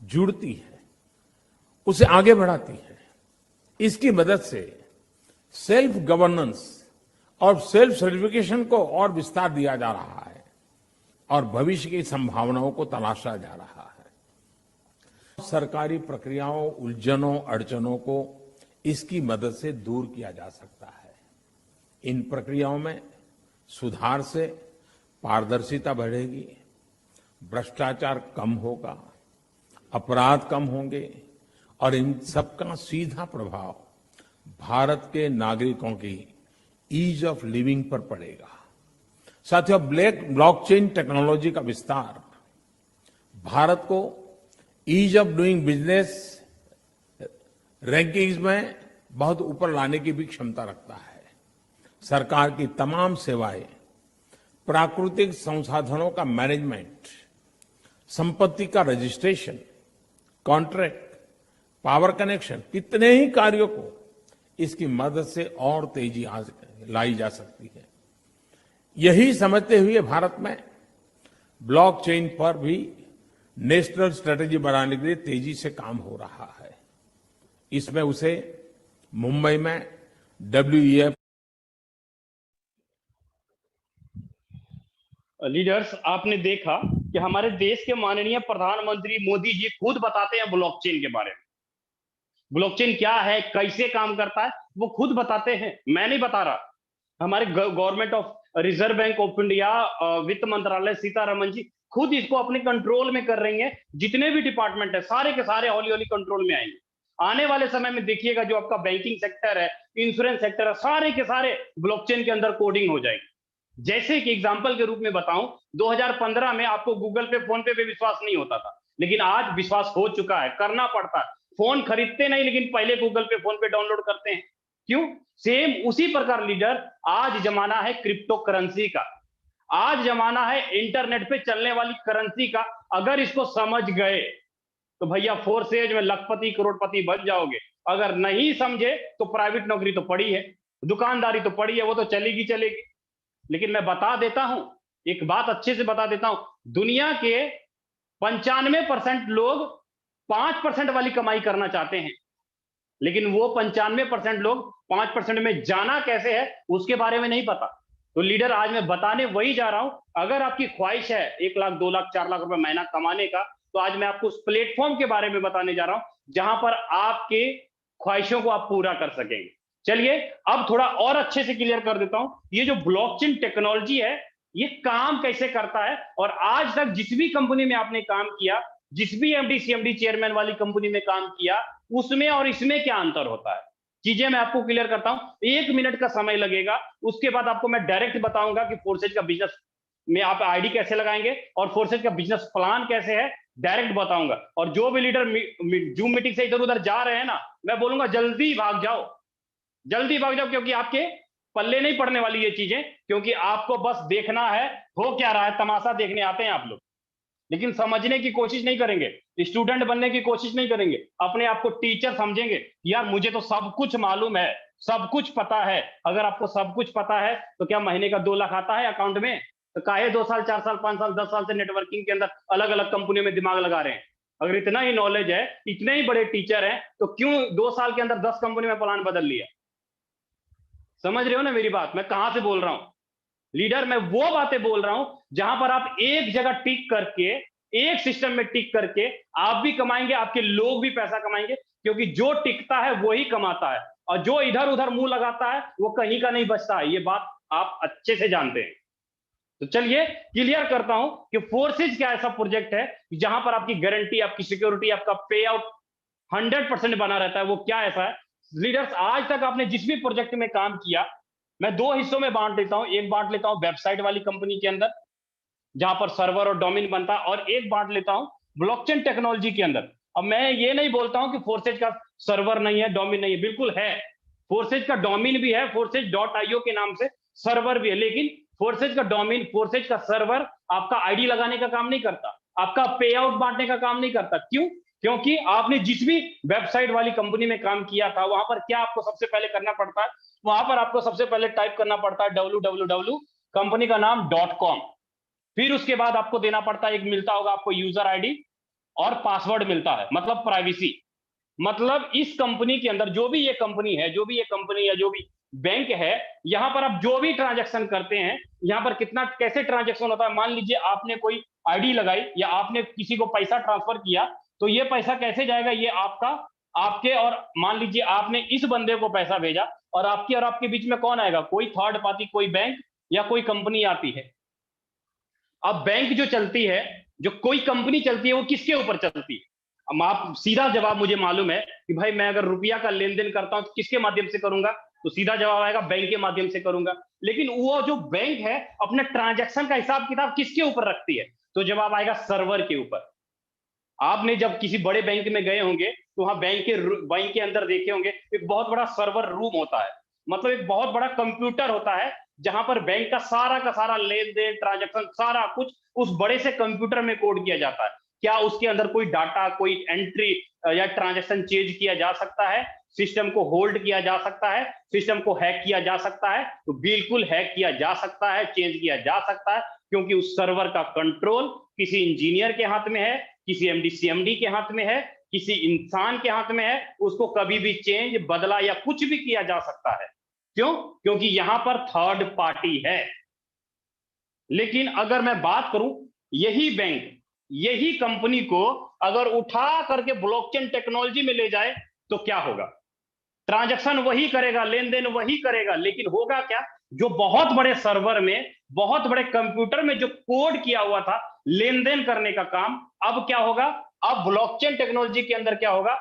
जुड़ती है, उसे आगे बढ़ाती है। इसकी मदद से सेल्फ गवर्नेंस और सेल्फ सर्टिफिकेशन को और विस्तार दिया जा रहा है और भविष्य की संभावनाओं को तलाशा जा रहा है। सरकारी प्रक्रियाओं, उलझनों, अड़चनों को इसकी मदद से दूर किया जा सकता है। इन प्रक्रियाओं में सुधार से पारदर्शिता बढ़ेगी, भ्रष्टाचार कम होगा, अपराध कम होंगे और इन सबका सीधा प्रभाव भारत के नागरिकों की ईज ऑफ लिविंग पर पड़ेगा। साथियों, ब्लॉकचेन टेक्नोलॉजी का विस्तार भारत को ease of doing business rankings में बहुत ऊपर लाने की भी क्षमता रखता है। सरकार की तमाम सेवाएं, प्राकृतिक संसाधनों का मैनेजमेंट, संपत्ति का रजिस्ट्रेशन, कॉन्ट्रैक्ट, पावर कनेक्शन, कितने ही कार्यों को इसकी मदद से और तेजी लाई जा सकती है। यही समझते हुए भारत में ब्लॉकचेन पर भी नेशनल स्ट्रेटेजी बनाने के लिए तेजी से काम हो रहा है। इसमें उसे मुंबई में WEF लीडर्स, आपने देखा कि हमारे देश के माननीय प्रधानमंत्री मोदी जी खुद बताते हैं ब्लॉकचेन के बारे में। ब्लॉकचेन क्या है, कैसे काम करता है, वो खुद बताते हैं, मैं नहीं बता रहा। हमारे government of reserve bank of India, वित्त मंत्रालय, सीतारमन जी खुद इसको अपने कंट्रोल में कर रही हैं। जितने भी डिपार्टमेंट है सारे के सारे हौली हौली कंट्रोल में आएंगे। आने वाले समय में देखिएगा जो आपका बैंकिंग सेक्टर है, इंश्योरेंस सेक्टर है, सारे के सारे ब्लॉकचेन के अंदर कोडिंग हो जाएगी। जैसे कि एग्जांपल के रूप में बताऊं, 2015 में आपको गूगल पे, फोन पे विश्वास नहीं होता था, लेकिन आज विश्वास हो चुका है, करना पड़ता है। फोन खरीदते नहीं, लेकिन पहले गूगल पे, फोन पे डाउनलोड करते हैं। क्यों? सेम उसी प्रकार लीडर आज जमाना है क्रिप्टो करेंसी का, आज जमाना है इंटरनेट पे चलने वाली करेंसी का। अगर इसको समझ गए तो भैया फोर्सेज में लखपति करोड़पति बन जाओगे। अगर नहीं समझे तो प्राइवेट नौकरी तो पड़ी है, दुकानदारी तो पड़ी है, वो तो चलेगी चलेगी। लेकिन मैं बता देता हूं, एक बात अच्छे से बता देता हूं, दुनिया के 95% लोग 5% वाली कमाई करना चाहते हैं, लेकिन वो 95% लोग 5% में जाना कैसे है उसके बारे में नहीं पता। तो लीडर आज मैं बताने वही जा रहा हूं। अगर आपकी ख्वाहिश है 1 लाख 2 लाख 4 लाख रुपए महीना कमाने का, तो आज मैं आपको उस प्लेटफॉर्म के बारे में बताने जा रहा हूं जहां पर आपके ख्वाहिशों को आप पूरा कर सकेंगे। चलिए अब थोड़ा और अच्छे से क्लियर कर देता हूं, ये जो ब्लॉकचेन टेक्नोलॉजी है ये काम कैसे करता है, और आज तक जिस भी कंपनी में आपने काम किया, जिस भी एमडी सीएमडी चेयरमैन वाली कंपनी में काम किया, उसमें और इसमें क्या अंतर होता है, चीजें मैं आपको क्लियर करता हूं। 1 मिनट का समय लगेगा, उसके बाद आपको मैं डायरेक्ट बताऊंगा कि फोर्सेज का बिजनेस में आप आईडी कैसे लगाएंगे और फोर्सेज का बिजनेस प्लान कैसे है, डायरेक्ट बताऊंगा। और जो भी लीडर जूम मीटिंग से इधर उधर जा रहे हैं ना, मैं बोलूंगा जल्दी भाग जाओ, जल्दी भाग जाओ, क्योंकि आपके पल्ले नहीं पड़ने वाली ये चीजें, क्योंकि आपको बस देखना है हो क्या रहा है, तमाशा देखने आते हैं आप लोग, लेकिन समझने की कोशिश नहीं करेंगे, स्टूडेंट बनने की कोशिश नहीं करेंगे, अपने आप को टीचर समझेंगे। यार मुझे तो सब कुछ मालूम है, सब कुछ पता है। अगर आपको सब कुछ पता है तो क्या महीने का 2 लाख आता है अकाउंट में? तो काहे 2 साल 4 साल 5 साल 10 साल से नेटवर्किंग के अंदर अलग अलग कंपनियों में दिमाग लगा रहे हैं? अगर इतना ही नॉलेज है, इतने ही बड़े टीचर हैं, तो क्यों 2 साल के अंदर 10 कंपनी में प्लान बदल लिया? समझ रहे हो ना मेरी बात, मैं कहां से बोल रहा हूं? लीडर मैं वो बातें बोल रहा हूं जहां पर आप एक जगह टिक करके, एक सिस्टम में टिक करके आप भी कमाएंगे, आपके लोग भी पैसा कमाएंगे, क्योंकि जो टिकता है वही कमाता है, और जो इधर उधर मुंह लगाता है वो कहीं का नहीं बचता है। ये बात आप अच्छे से जानते हैं। तो चलिए क्लियर करता हूं कि फोर्सेज क्या ऐसा प्रोजेक्ट है जहां पर आपकी गारंटी, आपकी सिक्योरिटी, आपका पे आउट 100% बना रहता है। वो क्या ऐसा है लीडर्स? आज तक आपने जिस भी प्रोजेक्ट में काम किया, मैं 2 हिस्सों में बांट लेता हूं। एक बांट लेता हूं वेबसाइट वाली कंपनी के अंदर जहां पर सर्वर और डोमेन बनता है, और एक बांट लेता हूं ब्लॉकचेन टेक्नोलॉजी के अंदर। अब मैं ये नहीं बोलता हूं कि फोर्सेज का सर्वर नहीं है, डोमेन नहीं है, बिल्कुल है। फोर्सेज का डोमेन भी है, forces.io के नाम से सर्वर भी है, लेकिन फोर्सेज का डोमेन, फोर्सेज का सर्वर आपका आईडी लगाने का काम नहीं करता, आपका पे आउट बांटने का काम नहीं करता। क्यों? क्योंकि आपने जिस भी वेबसाइट वाली कंपनी में काम किया था, वहां पर क्या आपको सबसे पहले करना पड़ता है? वहां पर आपको सबसे पहले टाइप करना पड़ता है www कंपनी का नाम .com। फिर उसके बाद आपको देना पड़ता है, एक मिलता होगा आपको यूजर आईडी और पासवर्ड मिलता है, मतलब प्राइवेसी। मतलब इस कंपनी के अंदर जो भी ये कंपनी है, जो भी ये कंपनी या जो भी बैंक है, यहां पर आप जो भी ट्रांजैक्शन करते हैं, यहां पर कितना कैसे ट्रांजैक्शन होता है, मान लीजिए आपने कोई आईडी लगाई या आपने किसी को पैसा ट्रांसफर किया, तो ये पैसा कैसे जाएगा? ये आपका, आपके, और मान लीजिए आपने इस बंदे को पैसा भेजा, और आपकी और आपके बीच में कौन आएगा? कोई थर्ड पार्टी, कोई बैंक या कोई कंपनी आती है। अब बैंक जो चलती है, जो कोई कंपनी चलती है, वो किसके ऊपर चलती है? अब आप सीधा जवाब मुझे मालूम है कि भाई मैं अगर रुपया का लेन देन करता हूं तो किसके माध्यम से करूंगा? तो सीधा जवाब आएगा बैंक के माध्यम से करूंगा। लेकिन वो जो बैंक है अपने ट्रांजैक्शन का हिसाब किताब किसके ऊपर रखती है? तो जवाब आएगा सर्वर के ऊपर। आपने जब किसी बड़े बैंक में गए होंगे तो वहां बैंक के अंदर देखे होंगे एक बहुत बड़ा सर्वर रूम होता है, मतलब एक बहुत बड़ा कंप्यूटर होता है जहां पर बैंक का सारा लेन देन, ट्रांजैक्शन, सारा कुछ उस बड़े से कंप्यूटर में कोड किया जाता है। क्या उसके अंदर कोई डाटा, कोई एंट्री या ट्रांजैक्शन चेंज किया जा सकता है? सिस्टम को होल्ड किया जा सकता है? सिस्टम को हैक किया जा सकता है? तो बिल्कुल हैक किया जा सकता है, चेंज किया जा सकता है, क्योंकि उस सर्वर का कंट्रोल किसी इंजीनियर के हाथ में है, किसी एमडी सीएमडी के हाथ में है, किसी इंसान के हाथ में है। उसको कभी भी चेंज, बदला या कुछ भी किया जा सकता है। क्यों? क्योंकि यहां पर थर्ड पार्टी है। लेकिन अगर मैं बात करूं, यही बैंक, यही कंपनी को अगर उठा करके ब्लॉकचेन टेक्नोलॉजी में ले जाए तो क्या होगा? ट्रांजैक्शन वही करेगा, लेन देन वही करेगा, लेकिन होगा क्या? जो बहुत बड़े सर्वर में, बहुत बड़े कंप्यूटर में जो कोड किया हुआ था लेन देन करने का काम, अब क्या होगा? अब ब्लॉकचेन टेक्नोलॉजी के अंदर क्या होगा?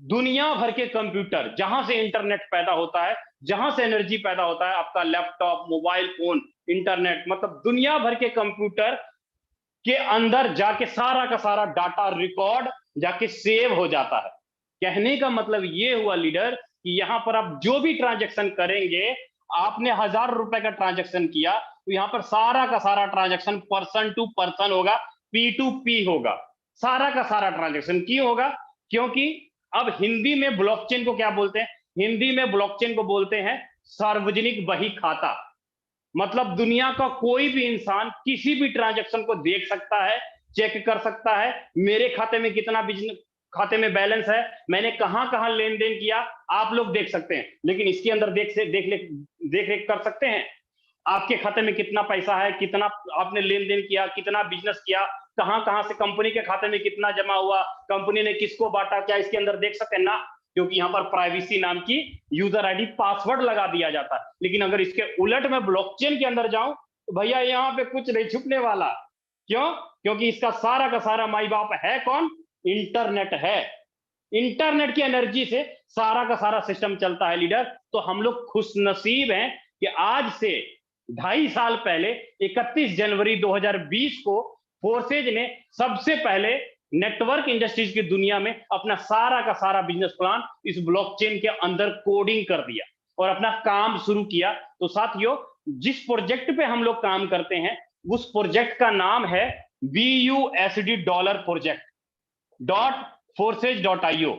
दुनिया भर के कंप्यूटर, जहां से इंटरनेट पैदा होता है, जहां से एनर्जी पैदा होता है, आपका लैपटॉप, मोबाइल फोन, इंटरनेट, मतलब दुनिया भर के कंप्यूटर के अंदर जाके सारा का सारा डाटा रिकॉर्ड जाके सेव हो जाता है। कहने का मतलब ये हुआ लीडर कि यहाँ पर आप जो भी ट्रांजैक्शन करेंगे, आपने 1000 रुपए का ट्रांजैक्शन किया तो यहाँ पर सारा का सारा ट्रांजैक्शन पर्सन टू पर्सन होगा, P2P होगा, सारा का सारा ट्रांजैक्शन। क्यों होगा? क्योंकि अब हिंदी में ब्लॉकचेन को क्या बोलते हैं? हिंदी में ब्लॉकचेन को बोलते हैं सार्वजनिक बही खाता। मतलब दुनिया का कोई भी इंसान किसी भी ट्रांजैक्शन को देख सकता है, चेक कर सकता है, मेरे खाते में कितना बिजनेस खाते में बैलेंस है, मैंने कहां कहां लेन देन किया, आप लोग देख सकते हैं। लेकिन इसके अंदर देख रेख कर सकते हैं आपके खाते में कितना पैसा है, कितना आपने लेन देन किया, कितना बिजनेस किया, कहां कहां से कंपनी के खाते में कितना जमा हुआ, कंपनी ने किसको बांटा, क्या इसके अंदर देख सकते हैं ना? क्योंकि यहाँ पर प्राइवेसी नाम की यूजर आईडी पासवर्ड लगा दिया जाता है। लेकिन अगर इसके उलट मैं ब्लॉकचेन के अंदर जाऊं तो भैया यहाँ पे कुछ नहीं छुपने वाला। क्यों? क्योंकि इसका सारा का सारा माई बाप है कौन? इंटरनेट है। इंटरनेट की एनर्जी से सारा का सारा सिस्टम चलता है लीडर। तो हम लोग खुशनसीब हैं कि आज से 2.5 साल पहले 31 जनवरी 2020 को फोर्सेज ने सबसे पहले नेटवर्क इंडस्ट्रीज की दुनिया में अपना सारा का सारा बिजनेस प्लान इस ब्लॉकचेन के अंदर कोडिंग कर दिया और अपना काम शुरू किया। तो साथियों, जिस प्रोजेक्ट पे हम लोग काम करते हैं उस प्रोजेक्ट का नाम है BUSD dollar project .forces.io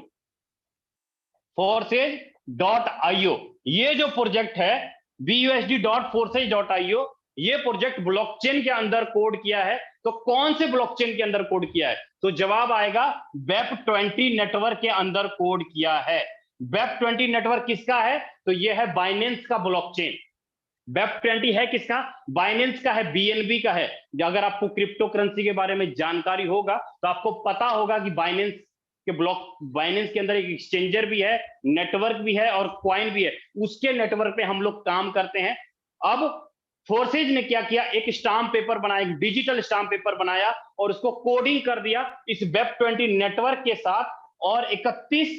forces.io। ये जो प्रोजेक्ट है BUSD.forces.io, ये प्रोजेक्ट ब्लॉकचेन के अंदर कोड किया है। तो कौन से ब्लॉकचेन के अंदर कोड किया है? तो जवाब आएगा वेब20 नेटवर्क के अंदर कोड किया है। वेब20 नेटवर्क किसका है? तो ये है बाइनेंस का ब्लॉकचेन। वेब20 है किसका? बाइनेंस का है, BNB का है। अगर आपको क्रिप्टो करेंसी के बारे में जानकारी होगा तो आपको पता होगा कि बाइनेंस के अंदर एक एक्सचेंजर भी है, नेटवर्क भी है और कॉइन भी है। उसके नेटवर्क पे हम लोग काम करते हैं। अब फोर्सेज ने क्या किया? एक स्टाम्प पेपर बनाया, एक डिजिटल स्टाम्प पेपर बनाया और उसको कोडिंग कर दिया इस वेब20 नेटवर्क के साथ। और 31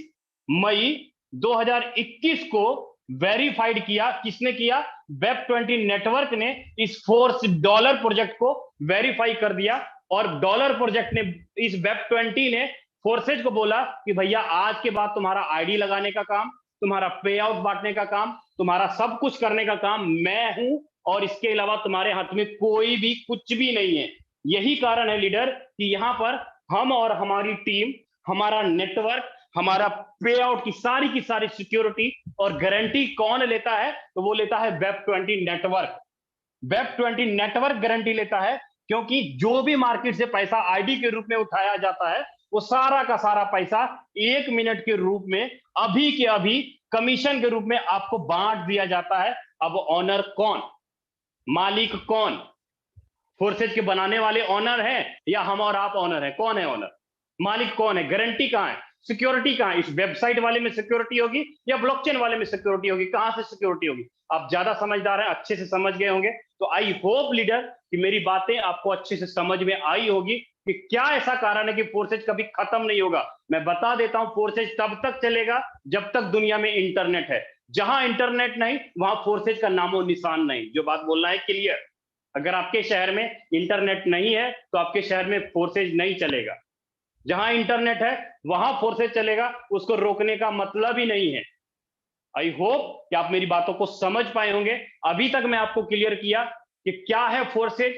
मई 2021 को वेरीफाइड किया। किसने किया? वेब20 नेटवर्क ने इस फोर्स डॉलर प्रोजेक्ट को वेरीफाई कर दिया। और डॉलर प्रोजेक्ट ने, इस वेब20 ने फोर्सेज को बोला कि भैया आज के बाद तुम्हारा आईडी लगाने का काम, तुम्हारा पे आउट बांटने का काम, तुम्हारा सब कुछ करने का काम मैं हूं और इसके अलावा तुम्हारे हाथ में कोई भी कुछ भी नहीं है। यही कारण है लीडर कि यहां पर हम और हमारी टीम, हमारा नेटवर्क, हमारा पे आउट की सारी सिक्योरिटी और गारंटी कौन लेता है? तो वो लेता है वेब20 नेटवर्क। वेब20 नेटवर्क गारंटी लेता है क्योंकि जो भी मार्केट से पैसा आईडी के रूप में उठाया जाता है वो सारा का सारा पैसा 1 मिनट के रूप में अभी के अभी कमीशन के रूप में आपको बांट दिया जाता है। अब ऑनर कौन? मालिक कौन? फोर्सेज के बनाने वाले ऑनर हैं या हम और आप ऑनर हैं? कौन है ऑनर? मालिक कौन है? गारंटी कहां है? सिक्योरिटी कहां है? इस वेबसाइट वाले में सिक्योरिटी होगी या ब्लॉकचेन वाले में सिक्योरिटी होगी? कहां से सिक्योरिटी होगी? आप ज्यादा समझदार हैं, अच्छे से समझ गए होंगे। तो आई होप लीडर कि मेरी बातें आपको अच्छे से समझ में आई होगी कि क्या ऐसा कारण है कि फोर्सेज कभी खत्म नहीं होगा। मैं बता देता हूं, फोर्सेज तब तक चलेगा जब तक दुनिया में इंटरनेट है। जहां इंटरनेट नहीं वहां फोर्सेज का नामो निशान नहीं। जो बात बोलना है क्लियर। अगर आपके शहर में इंटरनेट नहीं है तो आपके शहर में फोर्सेज नहीं चलेगा। जहां इंटरनेट है वहां फोर्सेज चलेगा, उसको रोकने का मतलब ही नहीं है। आई होप कि आप मेरी बातों को समझ पाए होंगे। अभी तक मैं आपको क्लियर किया कि क्या है फोर्सेज,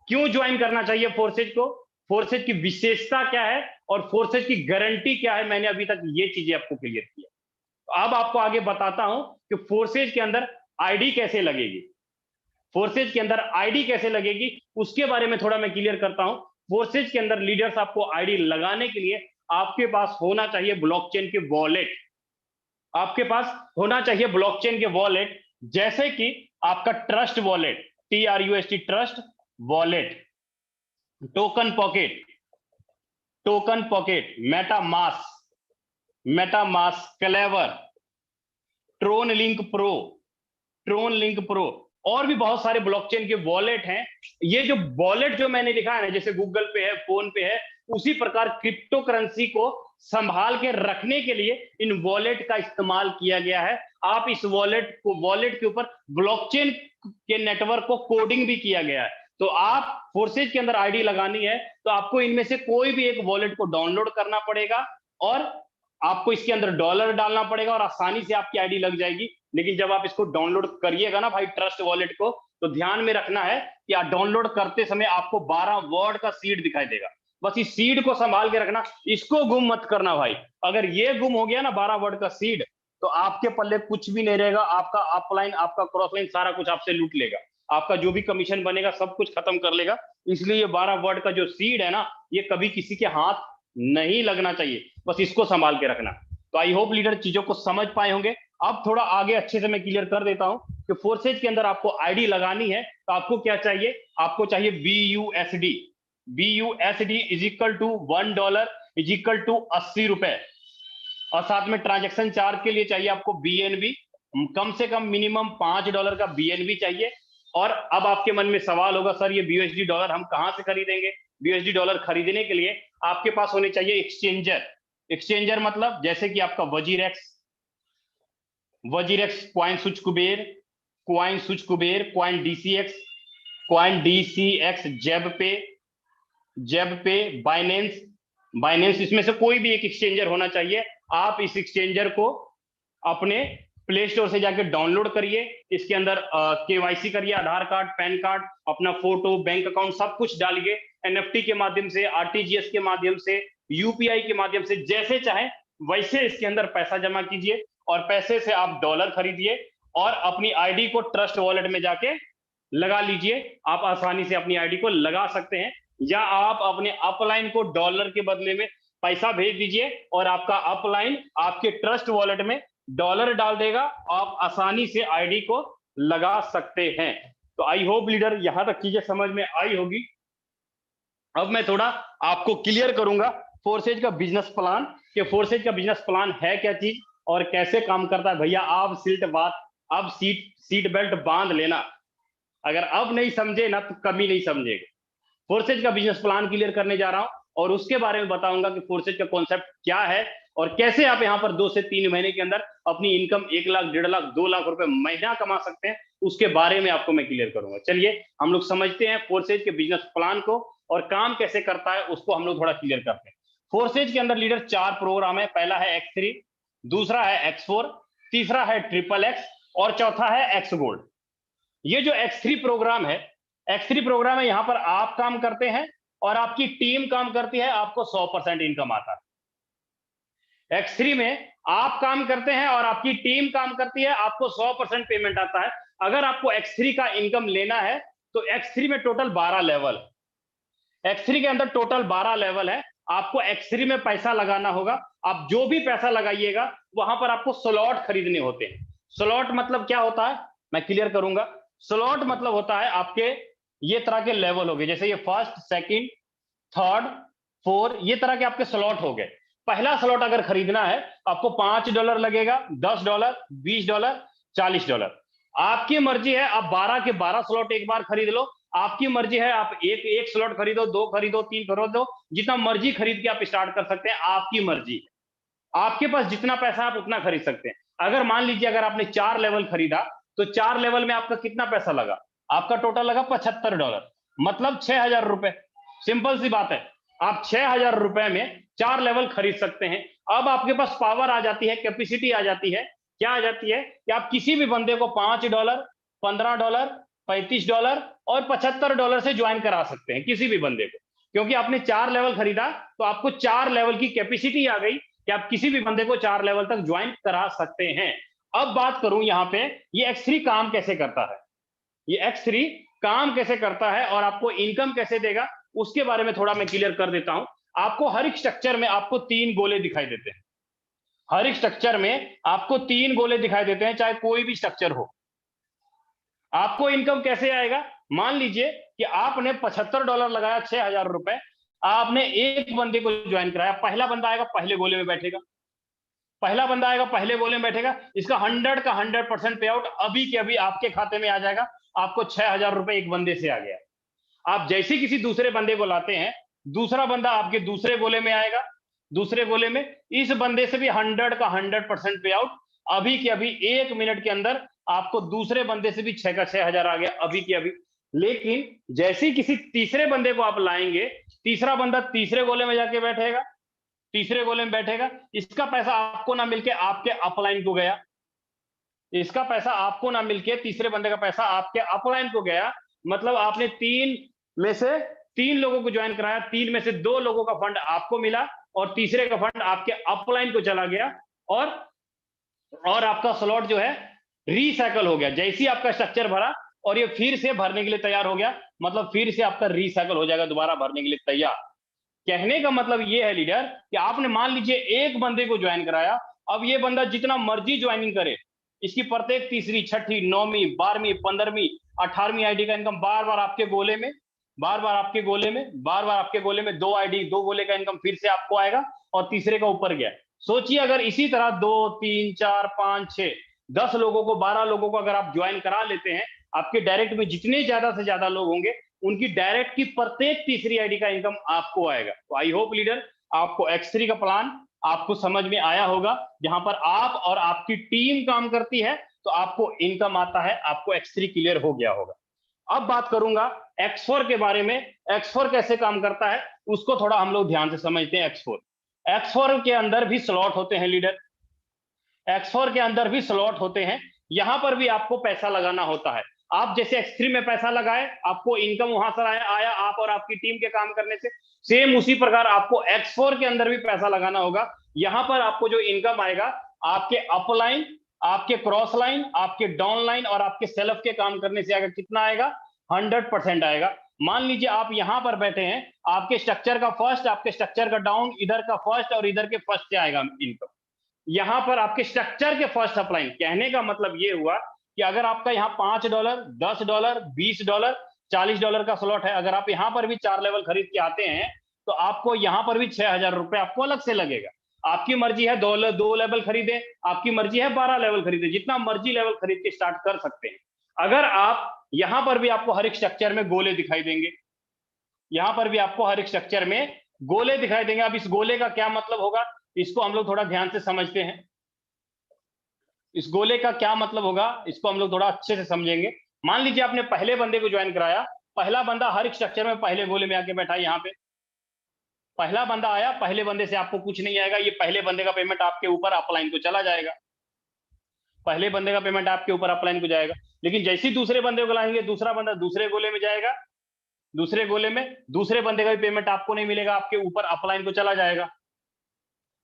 क्यों ज्वाइन करना चाहिए फोर्सेज को, फोर्सेज की विशेषता क्या है और फोर्सेज की गारंटी क्या है। मैंने अभी तक ये चीजें आपको क्लियर किया। अब आपको आगे बताता हूं कि फोर्सेज के अंदर आईडी कैसे लगेगी। फोर्सेज के अंदर आईडी कैसे लगेगी उसके बारे में थोड़ा मैं क्लियर करता हूं। फोर्सेज के अंदर लीडर्स आपको आईडी लगाने के लिए आपके पास होना चाहिए ब्लॉकचेन के वॉलेट। आपके पास होना चाहिए ब्लॉकचेन के वॉलेट, जैसे कि आपका trust wallet, TRUST trust wallet, token pocket, MetaMask, Klever, Tron link pro और भी बहुत सारे ब्लॉकचेन के वॉलेट हैं। ये जो वॉलेट जो मैंने लिखा है ना, जैसे गूगल पे है, फोन पे है, उसी प्रकार क्रिप्टो करेंसी को संभाल के रखने के लिए इन वॉलेट का इस्तेमाल किया गया है। आप इस वॉलेट के ऊपर ब्लॉकचेन के नेटवर्क को कोडिंग भी किया गया है। तो आप फोर्सेज के अंदर आईडी लगानी है तो आपको इनमें से कोई भी एक वॉलेट को डाउनलोड करना पड़ेगा और आपको इसके अंदर डॉलर डालना पड़ेगा और आसानी से आपकी आईडी लग जाएगी। लेकिन जब आप इसको डाउनलोड करिएगा ना भाई ट्रस्ट वॉलेट को, तो ध्यान में रखना है कि आप डाउनलोड करते समय आपको 12 वर्ड का सीड दिखाई देगा। बस इस सीड को संभाल के रखना, इसको गुम मत करना भाई। अगर ये गुम हो गया ना 12 वर्ड का सीड, तो आपके पल्ले कुछ भी नहीं रहेगा। आपका अपलाइन, आपका क्रॉसलाइन सारा कुछ आपसे लूट लेगा। आपका जो भी कमीशन बनेगा सब कुछ खत्म कर लेगा। इसलिए ये 12 वर्ड का जो सीड है ना, ये कभी किसी के हाथ नहीं लगना चाहिए। बस इसको संभाल के रखना। तो आई होप लीडर चीजों को समझ पाए होंगे। अब थोड़ा आगे अच्छे से मैं क्लियर कर देता हूं कि फोर्सेज के अंदर आपको आईडी लगानी है तो आपको क्या चाहिए। आपको चाहिए BUSD। BUSD is equal to $1 is equal to 80 रुपए। और साथ में ट्रांजेक्शन चार्ज के लिए चाहिए आपको BNB, कम से कम मिनिमम $5 का BNB चाहिए। और अब आपके मन में सवाल होगा, सर ये BUSD डॉलर हम कहां से खरीदेंगे। BUSD डॉलर खरीदने के लिए आपके पास होने चाहिए एक्सचेंजर। एक्सचेंजर मतलब जैसे कि आपका WazirX, CoinSwitch Kuber, Coin DCX, ZebPay, Binance, इसमें से कोई भी एक एक्सचेंजर होना चाहिए। आप इस एक्सचेंजर को अपने प्ले स्टोर से जाके डाउनलोड करिए। इसके अंदर KYC करिए, आधार कार्ड, पैन कार्ड, अपना फोटो, बैंक अकाउंट सब कुछ डालिए। NFT के माध्यम से, RTGS के माध्यम से, UPI के माध्यम से, जैसे चाहे वैसे इसके अंदर पैसा जमा कीजिए और पैसे से आप डॉलर खरीदिए और अपनी आईडी को ट्रस्ट वॉलेट में जाके लगा लीजिए। आप आसानी से अपनी आईडी को लगा सकते हैं, या आप अपने अपलाइन को डॉलर के बदले में पैसा भेज दीजिए और आपका अपलाइन आपके ट्रस्ट वॉलेट में डॉलर डाल देगा। आप आसानी से आईडी को लगा सकते हैं। तो आई होप लीडर यहां तक चीजें समझ में आई होगी। अब मैं थोड़ा आपको क्लियर करूंगा फोर्सेज का बिजनेस प्लान, कि फोर्सेज का बिजनेस प्लान है क्या चीज और कैसे काम करता है। भैया आप सीट बेल्ट बांध लेना। अगर अब नहीं समझे ना तो कभी नहीं समझेगा। फोर्सेज का बिजनेस प्लान क्लियर करने जा रहा हूं और उसके बारे में बताऊंगा कि फोर्सेज का कॉन्सेप्ट क्या है और कैसे आप यहां पर 2 से 3 महीने के अंदर अपनी इनकम 1 लाख, 1.5 लाख, 2 लाख रुपए महीना कमा सकते हैं। उसके बारे में आपको मैं क्लियर करूंगा। चलिए हम लोग समझते हैं फोर्सेज के बिजनेस प्लान को और काम कैसे करता है उसको हम लोग थोड़ा क्लियर करते हैं। फोर्सेज के अंदर लीडर 4 प्रोग्राम है। पहला है X3, दूसरा है X4, तीसरा है XXX और चौथा है X गोल्ड। ये जो X3 प्रोग्राम है, यहाँ पर आप काम करते हैं और आपकी टीम काम करती है, आपको 100% इनकम आता है। X3 में आप काम करते हैं और आपकी टीम काम करती है, आपको 100% पेमेंट आता है। अगर आपको X3 का इनकम लेना है तो X3 में टोटल 12 लेवल, X3 के अंदर टोटल 12 लेवल है। आपको X3 में पैसा लगाना होगा। आप जो भी पैसा लगाइएगा वहां पर आपको स्लॉट खरीदने होते हैं। स्लॉट मतलब क्या होता है मैं क्लियर करूंगा। स्लॉट मतलब होता है आपके ये तरह के लेवल हो गए, जैसे ये फर्स्ट, सेकंड, थर्ड, फोर्थ, ये तरह के आपके स्लॉट हो गए। पहला स्लॉट अगर खरीदना है आपको $5 लगेगा, $10, $20, $40। आपकी मर्जी है, आप 12 के 12 स्लॉट एक बार खरीद लो। आपकी मर्जी है, आप एक स्लॉट खरीदो, 2 खरीदो, 3 खरीदो, जितना मर्जी खरीद के आप स्टार्ट कर सकते हैं। आपकी मर्जी, आपके पास जितना पैसा आप उतना खरीद सकते हैं। अगर मान लीजिए अगर आपने 4 लेवल खरीदा तो 4 लेवल में आपका कितना पैसा लगा, आपका टोटल लगा $75, मतलब 6,000 रुपए। सिंपल सी बात है, आप 6,000 रुपए में 4 लेवल खरीद सकते हैं। अब आपके पास पावर आ जाती है, कैपेसिटी आ जाती है। क्या आ जाती है कि आप किसी भी बंदे को $5, $15, $35 और $75 से ज्वाइन करा सकते हैं, किसी भी बंदे को। क्योंकि आपने 4 लेवल खरीदा तो आपको 4 लेवल की कैपेसिटी आ गई कि आप किसी भी बंदे को 4 लेवल तक ज्वाइन करा सकते हैं। अब बात करूं यहां पे ये X3 काम कैसे करता है, ये X3 काम कैसे करता है और आपको इनकम कैसे देगा उसके बारे में थोड़ा मैं क्लियर कर देता हूं। आपको हर एक स्ट्रक्चर में आपको 3 गोले दिखाई देते हैं। हर एक स्ट्रक्चर में आपको 3 गोले दिखाई देते हैं, चाहे कोई भी स्ट्रक्चर हो। आपको इनकम कैसे आएगा, मान लीजिए कि आपने $75 लगाया, 6,000 रुपए, आपने एक बंदे को ज्वाइन कराया। पहला बंदा आएगा, पहले गोले में बैठेगा। पहला बंदा आएगा, पहले गोले में बैठेगा। इसका 100 का 100% पे आउट अभी के अभी आपके खाते में आ जाएगा। आपको 6,000 रुपए एक बंदे से आ गया। आप जैसे किसी दूसरे बंदे को लाते हैं, दूसरा बंदा आपके दूसरे गोले में आएगा। दूसरे गोले में इस बंदे से भी 100 का 100% पे आउट अभी के अभी 1 मिनट के अंदर आपको दूसरे बंदे से भी 6 का 6,000 आ गया अभी के अभी। लेकिन जैसे ही किसी तीसरे बंदे को आप लाएंगे, तीसरा बंदा तीसरे गोले में जाके बैठेगा, तीसरे गोले में बैठेगा। इसका पैसा आपको ना मिलके आपके अपलाइन को गया, इसका पैसा आपको ना मिलके तीसरे बंदे का पैसा आपके अपलाइन को गया। मतलब आपने 3 में से 3 लोगों को ज्वाइन कराया, 3 में से 2 लोगों का फंड आपको मिला और तीसरे का फंड आपके अपलाइन को चला गया और आपका स्लॉट जो है रीसाइकल हो गया। जैसे ही आपका स्ट्रक्चर भरा और ये फिर से भरने के लिए तैयार हो गया, मतलब फिर से आपका रीसाइकल हो जाएगा, दोबारा भरने के लिए तैयार। कहने का मतलब ये है लीडर कि आपने मान लीजिए एक बंदे को ज्वाइन कराया, अब ये बंदा जितना मर्जी ज्वाइनिंग करे, इसकी प्रत्येक तीसरी, छठी, 9वीं, 12वीं, 15वीं, 18वीं आईडी का इनकम बार बार आपके गोले में, बार बार आपके गोले में 2 आईडी 2 गोले का इनकम फिर से आपको आएगा और तीसरे का ऊपर गया। सोचिए अगर इसी तरह 2, 3, 4, 5, 6, 10 लोगों को, 12 लोगों को अगर आप ज्वाइन करा लेते हैं, आपके डायरेक्ट में जितने ज्यादा से ज्यादा लोग होंगे उनकी डायरेक्ट की प्रत्येक तीसरी आईडी का इनकम आपको आएगा। तो आई होप लीडर आपको X3 का प्लान आपको समझ में आया होगा। जहां पर आप और आपकी टीम काम करती है तो आपको इनकम आता है, आपको X3 क्लियर हो गया होगा। अब बात करूंगा X4 के बारे में। X4 कैसे काम करता है उसको थोड़ा हम लोग ध्यान से समझते हैं। X4 के अंदर भी स्लॉट होते हैं लीडर, X4 के अंदर भी स्लॉट होते हैं। यहां पर भी आपको पैसा लगाना होता है। आप जैसे X3 में पैसा लगाए, आपको इनकम वहां से आया आप और आपकी टीम के काम करने से, सेम उसी प्रकार आपको X4 के अंदर भी पैसा लगाना होगा। यहां पर आपको जो इनकम आएगा आपके अपलाइन, आपके क्रॉस लाइन, आपके डाउन लाइन और आपके सेल्फ के काम करने से आएगा। कितना आएगा? 100% आएगा। मान लीजिए आप यहां पर बैठे हैं, आपके स्ट्रक्चर का फर्स्ट, आपके स्ट्रक्चर का डाउन, इधर का फर्स्ट और इधर के फर्स्ट से आएगा इनकम। यहां पर आपके स्ट्रक्चर के फर्स्ट अपलाइन। कहने का मतलब ये हुआ कि अगर आपका यहाँ $5, $10, $20, $40 का स्लॉट है, अगर आप यहां पर भी 4 लेवल खरीद के आते हैं तो आपको यहां पर भी 6,000 रुपए आपको अलग से लगेगा। आपकी मर्जी है 2 लेवल खरीदे, आपकी मर्जी है 12 लेवल खरीदे, जितना मर्जी लेवल खरीद के स्टार्ट कर सकते हैं। अगर आप यहां पर भी आपको हर एक स्ट्रक्चर में गोले दिखाई देंगे, यहां पर भी आपको हर एक स्ट्रक्चर में गोले दिखाई देंगे। अब इस गोले का क्या मतलब होगा इसको हम लोग थोड़ा ध्यान से समझते हैं। इस गोले का क्या मतलब होगा इसको हम लोग थोड़ा अच्छे से समझेंगे। मान लीजिए आपने पहले बंदे को ज्वाइन कराया, पहला बंदा हर एक स्ट्रक्चर में पहले गोले में आके बैठा है। यहाँ पे पहला बंदा आया, पहले बंदे से आपको कुछ नहीं आएगा, ये पहले बंदे का पेमेंट आपके ऊपर अपलाइन को चला जाएगा, पहले बंदे का पेमेंट आपके ऊपर अपलाइन को जाएगा। लेकिन जैसे ही दूसरे बंदे को लाएंगे, दूसरा बंदा दूसरे गोले में जाएगा, दूसरे गोले में दूसरे बंदे का भी पेमेंट आपको नहीं मिलेगा, आपके ऊपर अपलाइन को चला जाएगा,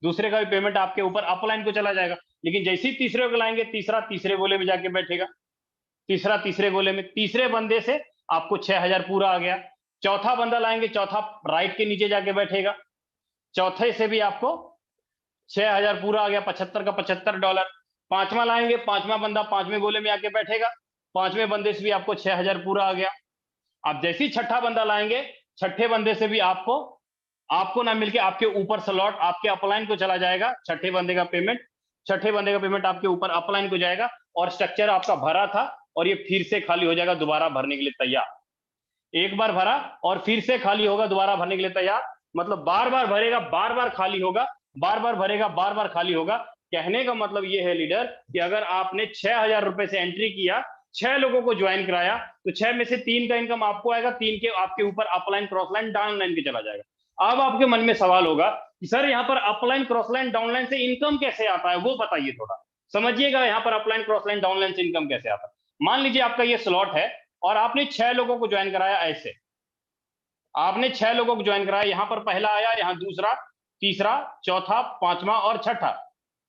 दूसरे का भी पेमेंट आपके ऊपर अपलाइन को चला जाएगा। लेकिन जैसे ही तीसरे को लाएंगे, तीसरा तीसरे गोले में जाके बैठेगा, तीसरा तीसरे गोले में, तीसरे बंदे से आपको 6,000 पूरा आ गया। चौथा बंदा लाएंगे, चौथा राइट के नीचे जाके बैठेगा, चौथे से भी आपको 6,000 पूरा आ गया, 75 का $75। पांचवा लाएंगे, पांचवा बंदा पांचवें गोले में आके बैठेगा, पांचवें बंदे से भी आपको 6,000 पूरा आ गया। आप जैसे ही छठा बंदा लाएंगे, छठे बंदे से भी आपको ना मिलके आपके ऊपर स्लॉट आपके अपलाइन को चला जाएगा। छठे बंदे का पेमेंट आपके ऊपर अपलाइन को जाएगा और स्ट्रक्चर आपका भरा था और ये फिर से खाली हो जाएगा, दोबारा भरने के लिए तैयार। एक बार भरा और फिर से खाली होगा, दोबारा भरने के लिए तैयार। मतलब बार बार भरेगा, बार बार खाली होगा, बार बार भरेगा, बार बार खाली होगा। कहने का मतलब ये है लीडर कि अगर आपने 6,000 रुपए से एंट्री किया, 6 लोगों को ज्वाइन कराया, तो 6 में से 3 का इनकम आपको आएगा, 3 के आपके ऊपर upline, cross line, down line के चला जाएगा। अब आपके मन में सवाल होगा कि सर यहाँ पर upline, cross line, down line से इनकम कैसे आता है, वो बताइए थोड़ा समझिएगा। यहाँ पर upline, cross line, down line से इनकम कैसे आता है। मान लीजिए आपका ये स्लॉट है और आपने 6 लोगों को ज्वाइन कराया। ऐसे आपने 6 लोगों को ज्वाइन कराया, यहाँ पर पहला आया, यहाँ दूसरा, तीसरा, चौथा, पांचवा और छठा।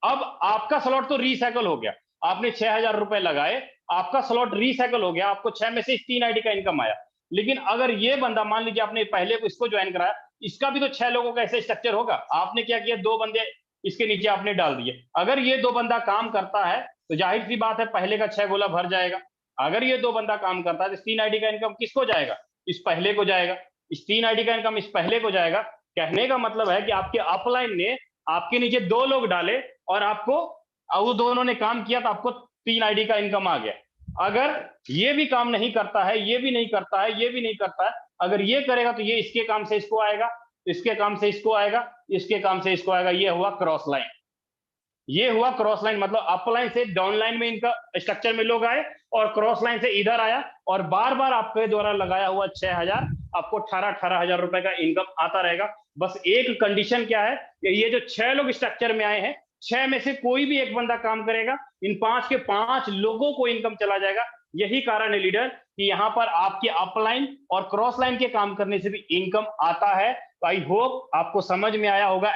अब आपका स्लॉट तो रीसाइकल हो गया, आपने 6,000 रुपए लगाए, आपका स्लॉट रीसाइकल हो गया, आपको 6 में से 3 आईडी का इनकम आया। लेकिन अगर ये बंदा, मान लीजिए आपने पहले को इसको ज्वाइन कराया, इसका भी तो 6 लोगों का ऐसे स्ट्रक्चर होगा। आपने क्या किया, 2 बंदे इसके नीचे आपने डाल दिए। अगर ये 2 बंदा काम करता है तो जाहिर सी बात है पहले का 6 गोला भर जाएगा। अगर ये 2 बंदा काम करता है तो 3 आईडी का इनकम किसको जाएगा, इस पहले को जाएगा। इस 3 आईडी का इनकम इस पहले को जाएगा। कहने का मतलब है कि आपके अपलाइन ने आपके नीचे 2 लोग डाले और आपको, वो दोनों ने काम किया तो आपको 3 आईडी का इनकम आ गया। अगर ये भी काम नहीं करता है, ये भी नहीं करता है, ये भी नहीं करता है, अगर ये करेगा तो ये इसके काम से इसको आएगा, इसके काम से इसको आएगा, इसके काम से इसको आएगा। ये हुआ क्रॉस लाइन, ये हुआ क्रॉस लाइन। मतलब अपलाइन से डाउन लाइन में इनका स्ट्रक्चर में लोग आए और क्रॉस लाइन से इधर आया और बार बार आपके द्वारा लगाया हुआ 6,000 आपको 18,000 रुपए का इनकम आता रहेगा। बस एक कंडीशन क्या है, ये जो 6 लोग स्ट्रक्चर में आए हैं, 6 में से कोई भी एक बंदा काम करेगा, इन 5 के 5 लोगों को इनकम चला जाएगा। यही कारण है लीडर कि यहाँ पर आपके अपलाइन और क्रॉस लाइन के काम करने से भी इनकम आता है। तो आई होप आपको समझ में आया होगा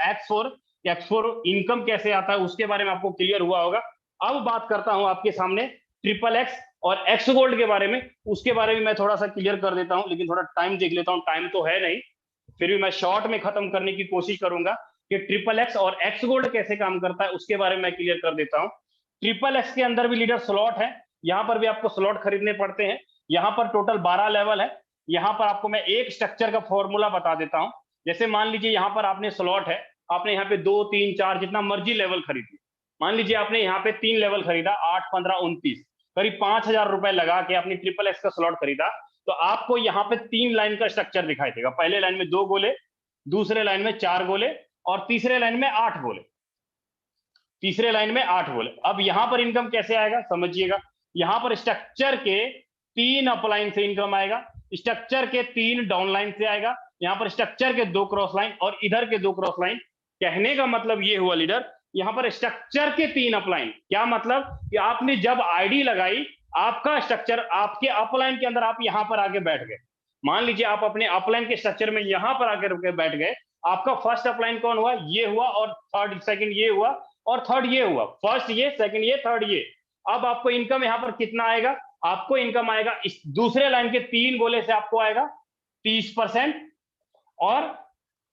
X4 इनकम कैसे आता है उसके बारे में आपको क्लियर हुआ होगा। अब बात करता हूं आपके सामने XXX और एक्स गोल्ड के बारे में, उसके बारे में मैं थोड़ा सा क्लियर कर देता हूं, लेकिन थोड़ा टाइम देख लेता हूं, टाइम तो है नहीं, फिर भी मैं शॉर्ट में खत्म करने की कोशिश करूंगा कि XXX और एक्स गोल्ड कैसे काम करता है उसके बारे में मैं क्लियर कर देता हूं। XXX के अंदर भी लीडर स्लॉट है, यहां पर भी आपको स्लॉट खरीदने पड़ते हैं। यहां पर टोटल 12 लेवल है। यहां पर आपको मैं एक स्ट्रक्चर का फॉर्मूला बता देता हूं। जैसे मान लीजिए यहां पर आपने स्लॉट है, आपने यहाँ पे 2, 3, 4 जितना मर्जी लेवल खरीदिए। मान लीजिए आपने यहाँ पे 3 लेवल खरीदा, 8, 15, 29, करीब 5,000 रुपए लगा के आपने XXX का स्लॉट खरीदा, तो आपको यहाँ पे 3 लाइन का स्ट्रक्चर दिखाई देगा। पहले लाइन में 2 गोले, दूसरे लाइन में 4 गोले और तीसरे लाइन में 8 गोले। तीसरे लाइन में 8 गोले। अब यहां पर इनकम कैसे आएगा समझिएगा। यहां पर स्ट्रक्चर के 3 अपलाइन से इनकम आएगा, स्ट्रक्चर के 3 डाउन लाइन से आएगा, यहां पर स्ट्रक्चर के 2 क्रॉस लाइन और इधर के 2 क्रॉस लाइन। कहने का मतलब ये हुआ लीडर, यहां पर स्ट्रक्चर के 3 अपलाइन, क्या मतलब कि आपने जब आईडी लगाई, आपका स्ट्रक्चर आपके अपलाइन के अंदर आप यहां पर आके बैठ गए। मान लीजिए आप अपने अपलाइन के स्ट्रक्चर में यहां पर आकर बैठ गए, आपका फर्स्ट अपलाइन कौन हुआ, ये हुआ, और थर्ड सेकंड ये हुआ, और थर्ड ये हुआ, फर्स्ट ये, सेकंड ये, थर्ड ये। अब आपको इनकम यहां पर कितना आएगा, आपको इनकम आएगा इस दूसरे लाइन के 3 गोले से आपको आएगा 30%, और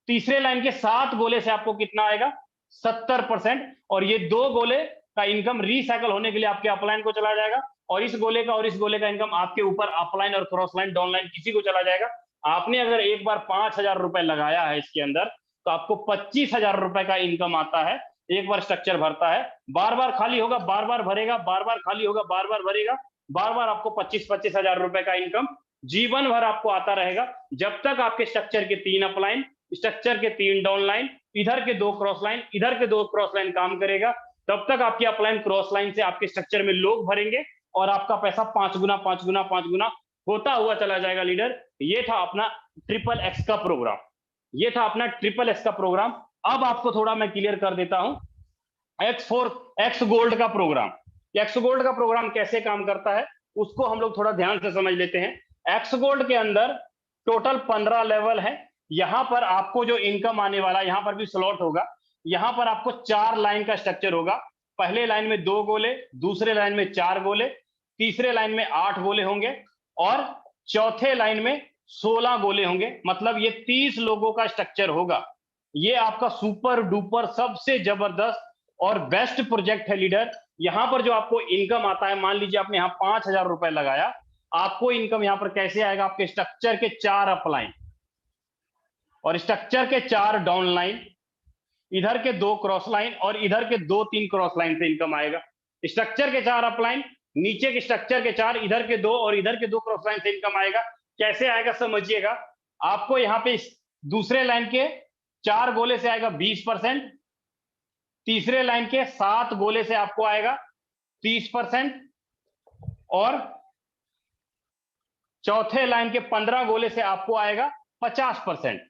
तीसरे लाइन के 7 गोले से आपको कितना आएगा 70%, और ये 2 गोले का इनकम रिसाइकल होने के लिए आपके अपलाइन को चला जाएगा, और इस गोले का और इस गोले का इनकम आपके ऊपर अपलाइन और क्रॉस लाइन डाउन लाइन किसी को चला जाएगा। आपने अगर एक बार 5,000 रुपए लगाया है इसके अंदर, तो आपको 25,000 रुपए का इनकम आता है। एक बार स्ट्रक्चर भरता है, बार बार खाली होगा, बार बार भरेगा, बार बार खाली होगा, बार बार भरेगा, बार बार आपको 25-25 हजार रुपए का इनकम जीवन भर आपको आता रहेगा, जब तक आपके स्ट्रक्चर के 3 अपलाइन, स्ट्रक्चर के 3 डाउन लाइन, इधर के 2 क्रॉस लाइन, इधर के 2 क्रॉस लाइन काम करेगा, तब तक आपकी अपलाइन क्रॉस लाइन से आपके स्ट्रक्चर में लोग भरेंगे और आपका पैसा 5 गुना 5 गुना 5 गुना होता हुआ चला जाएगा लीडर। ये था अपना XXX का प्रोग्राम, ये था अपना XXX का प्रोग्राम। अब आपको थोड़ा मैं क्लियर कर देता हूं X गोल्ड का प्रोग्राम। X गोल्ड का प्रोग्राम कैसे काम करता है उसको हम लोग थोड़ा ध्यान से समझ लेते हैं। X गोल्ड के अंदर टोटल 15 लेवल है। यहां पर आपको जो इनकम आने वाला, यहां पर भी स्लॉट होगा, यहां पर आपको 4 लाइन का स्ट्रक्चर होगा। पहले लाइन में 2 गोले, दूसरे लाइन में 4 गोले, तीसरे लाइन में 8 गोले होंगे, और चौथे लाइन में 16 गोले होंगे। मतलब ये 30 लोगों का स्ट्रक्चर होगा। ये आपका सुपर डुपर सबसे जबरदस्त और बेस्ट प्रोजेक्ट है लीडर। यहां पर जो आपको इनकम आता है, मान लीजिए आपने यहां 5,000 रुपए लगाया, आपको इनकम यहां पर कैसे आएगा, आपके स्ट्रक्चर के 4 अपलाइन और स्ट्रक्चर के 4 डाउन लाइन, इधर के 2 क्रॉस लाइन और इधर के 2-3 क्रॉस लाइन से इनकम आएगा। स्ट्रक्चर के 4 अपलाइन, नीचे के स्ट्रक्चर के 4, इधर के 2 और इधर के 2 क्रॉस लाइन से इनकम आएगा। कैसे आएगा समझिएगा। आपको यहां पे दूसरे लाइन के 4 गोले से आएगा 20%, तीसरे लाइन के 7 गोले से आपको आएगा 30%, और चौथे लाइन के 15 गोले से आपको आएगा 50%।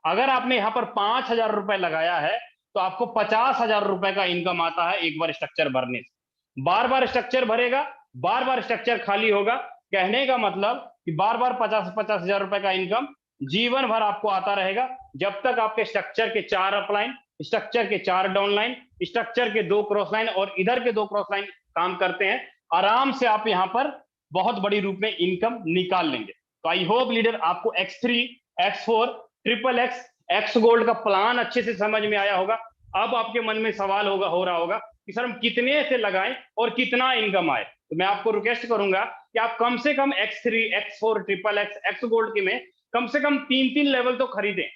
अगर आपने यहां पर 5,000 रुपए लगाया है तो आपको 50,000 रुपए का इनकम आता है एक बार स्ट्रक्चर भरने से। बार बार स्ट्रक्चर भरेगा, बार बार स्ट्रक्चर खाली होगा। कहने का मतलब कि बार बार 50-50 हजार रुपए का इनकम जीवन भर आपको आता रहेगा, जब तक आपके स्ट्रक्चर के 4 अपलाइन, स्ट्रक्चर के 4 डाउन लाइन, स्ट्रक्चर के 2 क्रॉस लाइन और इधर के 2 क्रॉस लाइन काम करते हैं। आराम से आप यहां पर बहुत बड़ी रूप में इनकम निकाल लेंगे। तो आई होप लीडर आपको X3, X4, XXX, x gold का प्लान अच्छे से समझ में आया होगा। अब आपके मन में सवाल हो रहा होगा कि सर हम कितने से लगाएं और कितना इनकम आए। तो मैं आपको रिक्वेस्ट करूंगा कि आप कम से कम X3, X4, XXX, x gold की में कम से कम 3-3 लेवल तो खरीदें।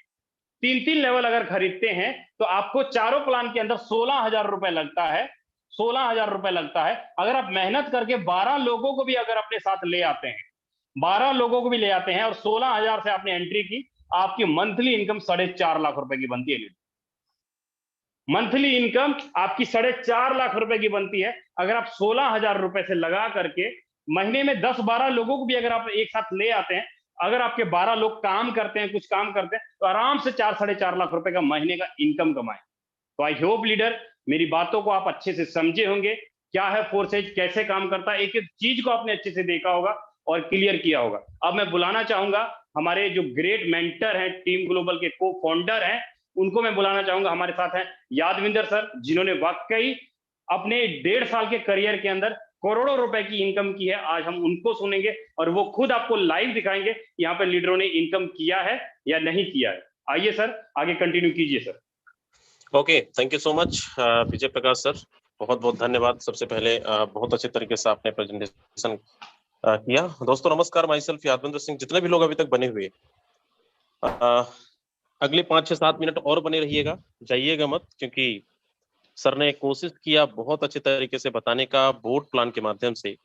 3-3 लेवल अगर खरीदते हैं तो आपको चारों प्लान के अंदर 16,000 रुपए लगता है। 16,000 रुपए लगता है। अगर आप मेहनत करके 12 लोगों को भी अगर अपने साथ ले आते हैं, 12 लोगों को भी ले आते हैं और 16,000 से आपने एंट्री की, आपकी मंथली इनकम 4.5 लाख रुपए की बनती है। मंथली इनकम आपकी 4.5 लाख रुपए की बनती है। अगर आप 16,000 रुपए से लगा करके महीने में 10-12 लोगों को भी अगर आप एक साथ ले आते हैं अगर आपके 12 लोग काम करते हैं, कुछ काम करते हैं, तो आराम से 4-4.5 लाख रुपए का महीने का इनकम कमाएं। तो आई होप लीडर मेरी बातों को आप अच्छे से समझे होंगे, क्या है फोर्सेज, कैसे काम करता है, एक एक चीज को आपने अच्छे से देखा होगा और क्लियर किया होगा। अब मैं बुलाना चाहूंगा हमारे जो ग्रेट मेंटर हैं, टीम ग्लोबल के को फाउंडर हैं, उनको मैं बुलाना चाहूंगा। हमारे साथ हैं यादविंदर सर, जिन्होंने वाकई अपने 1.5 साल के करियर के अंदर करोड़ों रुपए की इनकम की है। आज हम उनको सुनेंगे और वो खुद आपको लाइव दिखाएंगे यहाँ पे लीडरों ने इनकम किया है या नहीं किया है। आइए सर, आगे कंटिन्यू कीजिए sir. Okay, thank you so much Vijay Prakash sir, बहुत बहुत धन्यवाद। सबसे पहले बहुत अच्छे तरीके से आपने प्रेजेंटेशन किया। दोस्तों नमस्कार, माई सेल्फ यादविंद्र सिंह। जितने भी लोग अभी तक बने हुए अगले 5-6-7 मिनट और बने रहिएगा, जाइएगा मत, क्योंकि सर ने कोशिश किया बहुत अच्छे तरीके से बताने का बोर्ड प्लान के माध्यम से,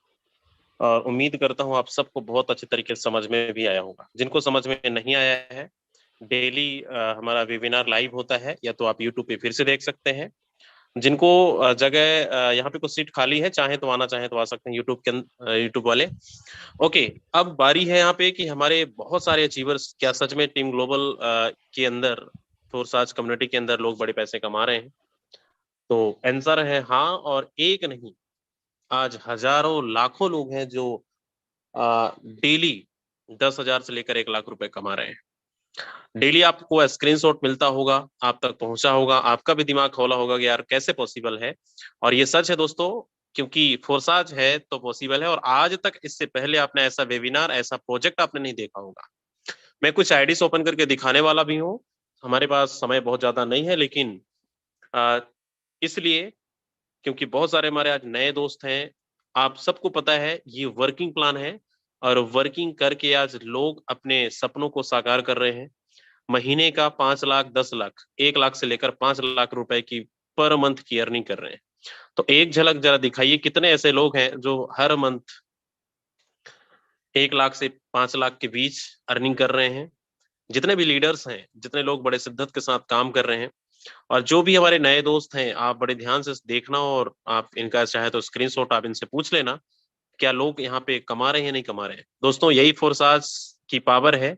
और उम्मीद करता हूं आप सबको बहुत अच्छे तरीके से समझ में भी आया होगा। जिनको समझ में नहीं आया है, डेली हमारा वेबिनार लाइव होता है, या तो आप यूट्यूब पे फिर से देख सकते हैं। जिनको जगह यहाँ पे कुछ सीट खाली है, चाहे तो आना, चाहे तो आ सकते हैं यूट्यूब वाले। ओके, अब बारी है यहाँ पे कि हमारे बहुत सारे अचीवर्स, क्या सच में टीम ग्लोबल के अंदर, फोर्साज कम्युनिटी के अंदर लोग बड़े पैसे कमा रहे हैं? तो आंसर है हाँ, और एक नहीं, आज हजारों लाखों लोग हैं जो डेली 10,000 से लेकर 1 लाख रुपए कमा रहे हैं। डेली आपको स्क्रीनशॉट मिलता होगा, आप तक पहुंचा होगा, आपका भी दिमाग खोला होगा कि यार कैसे पॉसिबल है। और ये सच है दोस्तों, क्योंकि फोर्साज है तो पॉसिबल है। और आज तक इससे पहले आपने ऐसा वेबिनार, ऐसा प्रोजेक्ट आपने नहीं देखा होगा। मैं कुछ आईडीज ओपन करके दिखाने वाला भी हूँ। हमारे पास समय बहुत ज्यादा नहीं है, लेकिन इसलिए क्योंकि बहुत सारे हमारे आज नए दोस्त हैं। आप सबको पता है ये वर्किंग प्लान है, और वर्किंग करके आज लोग अपने सपनों को साकार कर रहे हैं। महीने का 5 लाख, 10 लाख, 1 लाख से लेकर 5 लाख रुपए की पर मंथ की अर्निंग कर रहे हैं। तो एक झलक जरा दिखाइए, कितने ऐसे लोग हैं जो हर मंथ 1 लाख से 5 लाख के बीच अर्निंग कर रहे हैं। जितने भी लीडर्स हैं, जितने लोग बड़े शिद्दत के साथ काम कर रहे हैं, और जो भी हमारे नए दोस्त हैं, आप बड़े ध्यान से देखना, और आप इनका चाहे तो स्क्रीनशॉट आप इनसे पूछ लेना, क्या लोग यहाँ पे कमा रहे हैं, नहीं कमा रहे हैं। दोस्तों यही फोर्साज की पावर है।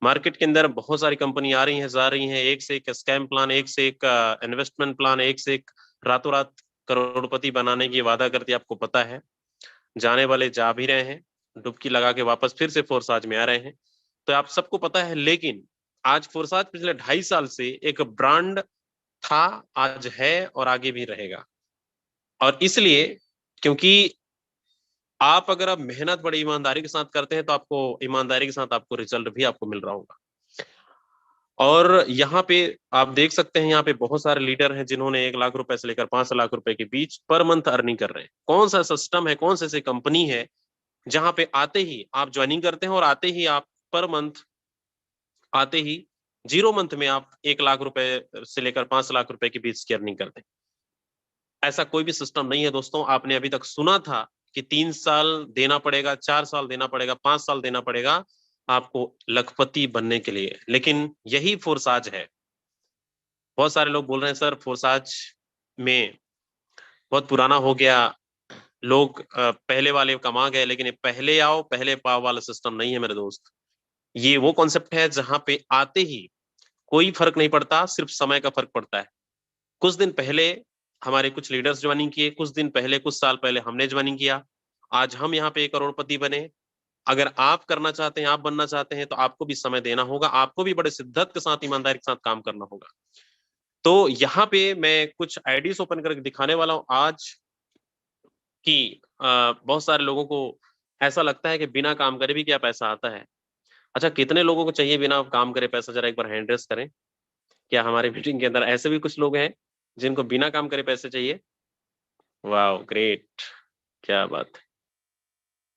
मार्केट के अंदर बहुत सारी कंपनी आ रही हैं, जा रही हैं, एक से एक स्कैम प्लान, एक से एक इन्वेस्टमेंट प्लान, एक से एक रातों रात करोड़पति बनाने की वादा करती है। आपको पता है, जाने वाले जा भी रहे हैं, डुबकी लगा के वापस फिर से फोर्साज में आ रहे हैं, तो आप सबको पता है। लेकिन आज फोर्साज पिछले 2.5 साल से एक ब्रांड था, आज है, और आगे भी रहेगा। और इसलिए क्योंकि आप अगर आप मेहनत बड़ी ईमानदारी के साथ करते हैं, तो आपको ईमानदारी के साथ आपको रिजल्ट भी आपको मिल रहा होगा। और यहाँ पे आप देख सकते हैं, यहाँ पे बहुत सारे लीडर हैं जिन्होंने 1 लाख रुपए से लेकर 5 लाख रुपए के बीच पर मंथ अर्निंग कर रहे हैं। कौन सा सिस्टम है, कौन सी कंपनी है जहां पे आते ही आप ज्वाइनिंग करते हैं और आते ही आप पर मंथ, आते ही 0 मंथ में आप 1 लाख रुपए से लेकर 5 लाख रुपए के बीच की अर्निंग करते हैं? ऐसा कोई भी सिस्टम नहीं है दोस्तों। आपने अभी तक सुना था कि 3 साल देना पड़ेगा, 4 साल देना पड़ेगा, 5 साल देना पड़ेगा आपको लखपति बनने के लिए, लेकिन यही फोर्साज है। बहुत सारे लोग बोल रहे हैं सर फोर्साज में बहुत पुराना हो गया, लोग पहले वाले कमा गए, लेकिन ये पहले आओ पहले पाओ वाला सिस्टम नहीं है मेरे दोस्त। ये वो कॉन्सेप्ट है जहां पे आते ही कोई फर्क नहीं पड़ता, सिर्फ समय का फर्क पड़ता है। कुछ दिन पहले हमारे कुछ लीडर्स ज्वाइनिंग किए, कुछ दिन पहले, कुछ साल पहले हमने ज्वाइनिंग किया, आज हम यहाँ पे 1 करोड़पति बने। अगर आप करना चाहते हैं, आप बनना चाहते हैं, तो आपको भी समय देना होगा, आपको भी बड़े शिद्दत के साथ, ईमानदारी के साथ काम करना होगा। तो यहाँ पे मैं कुछ आईडीज ओपन करके दिखाने वाला हूँ आज कि बहुत सारे लोगों को ऐसा लगता है कि बिना काम करे भी क्या पैसा आता है। अच्छा, कितने लोगों को चाहिए बिना काम करे पैसा? जरा एक बार हैंड रेस करें। क्या हमारे मीटिंग के अंदर ऐसे भी कुछ लोग हैं जिनको बिना काम करे पैसे चाहिए? वाह, ग्रेट, क्या बात है।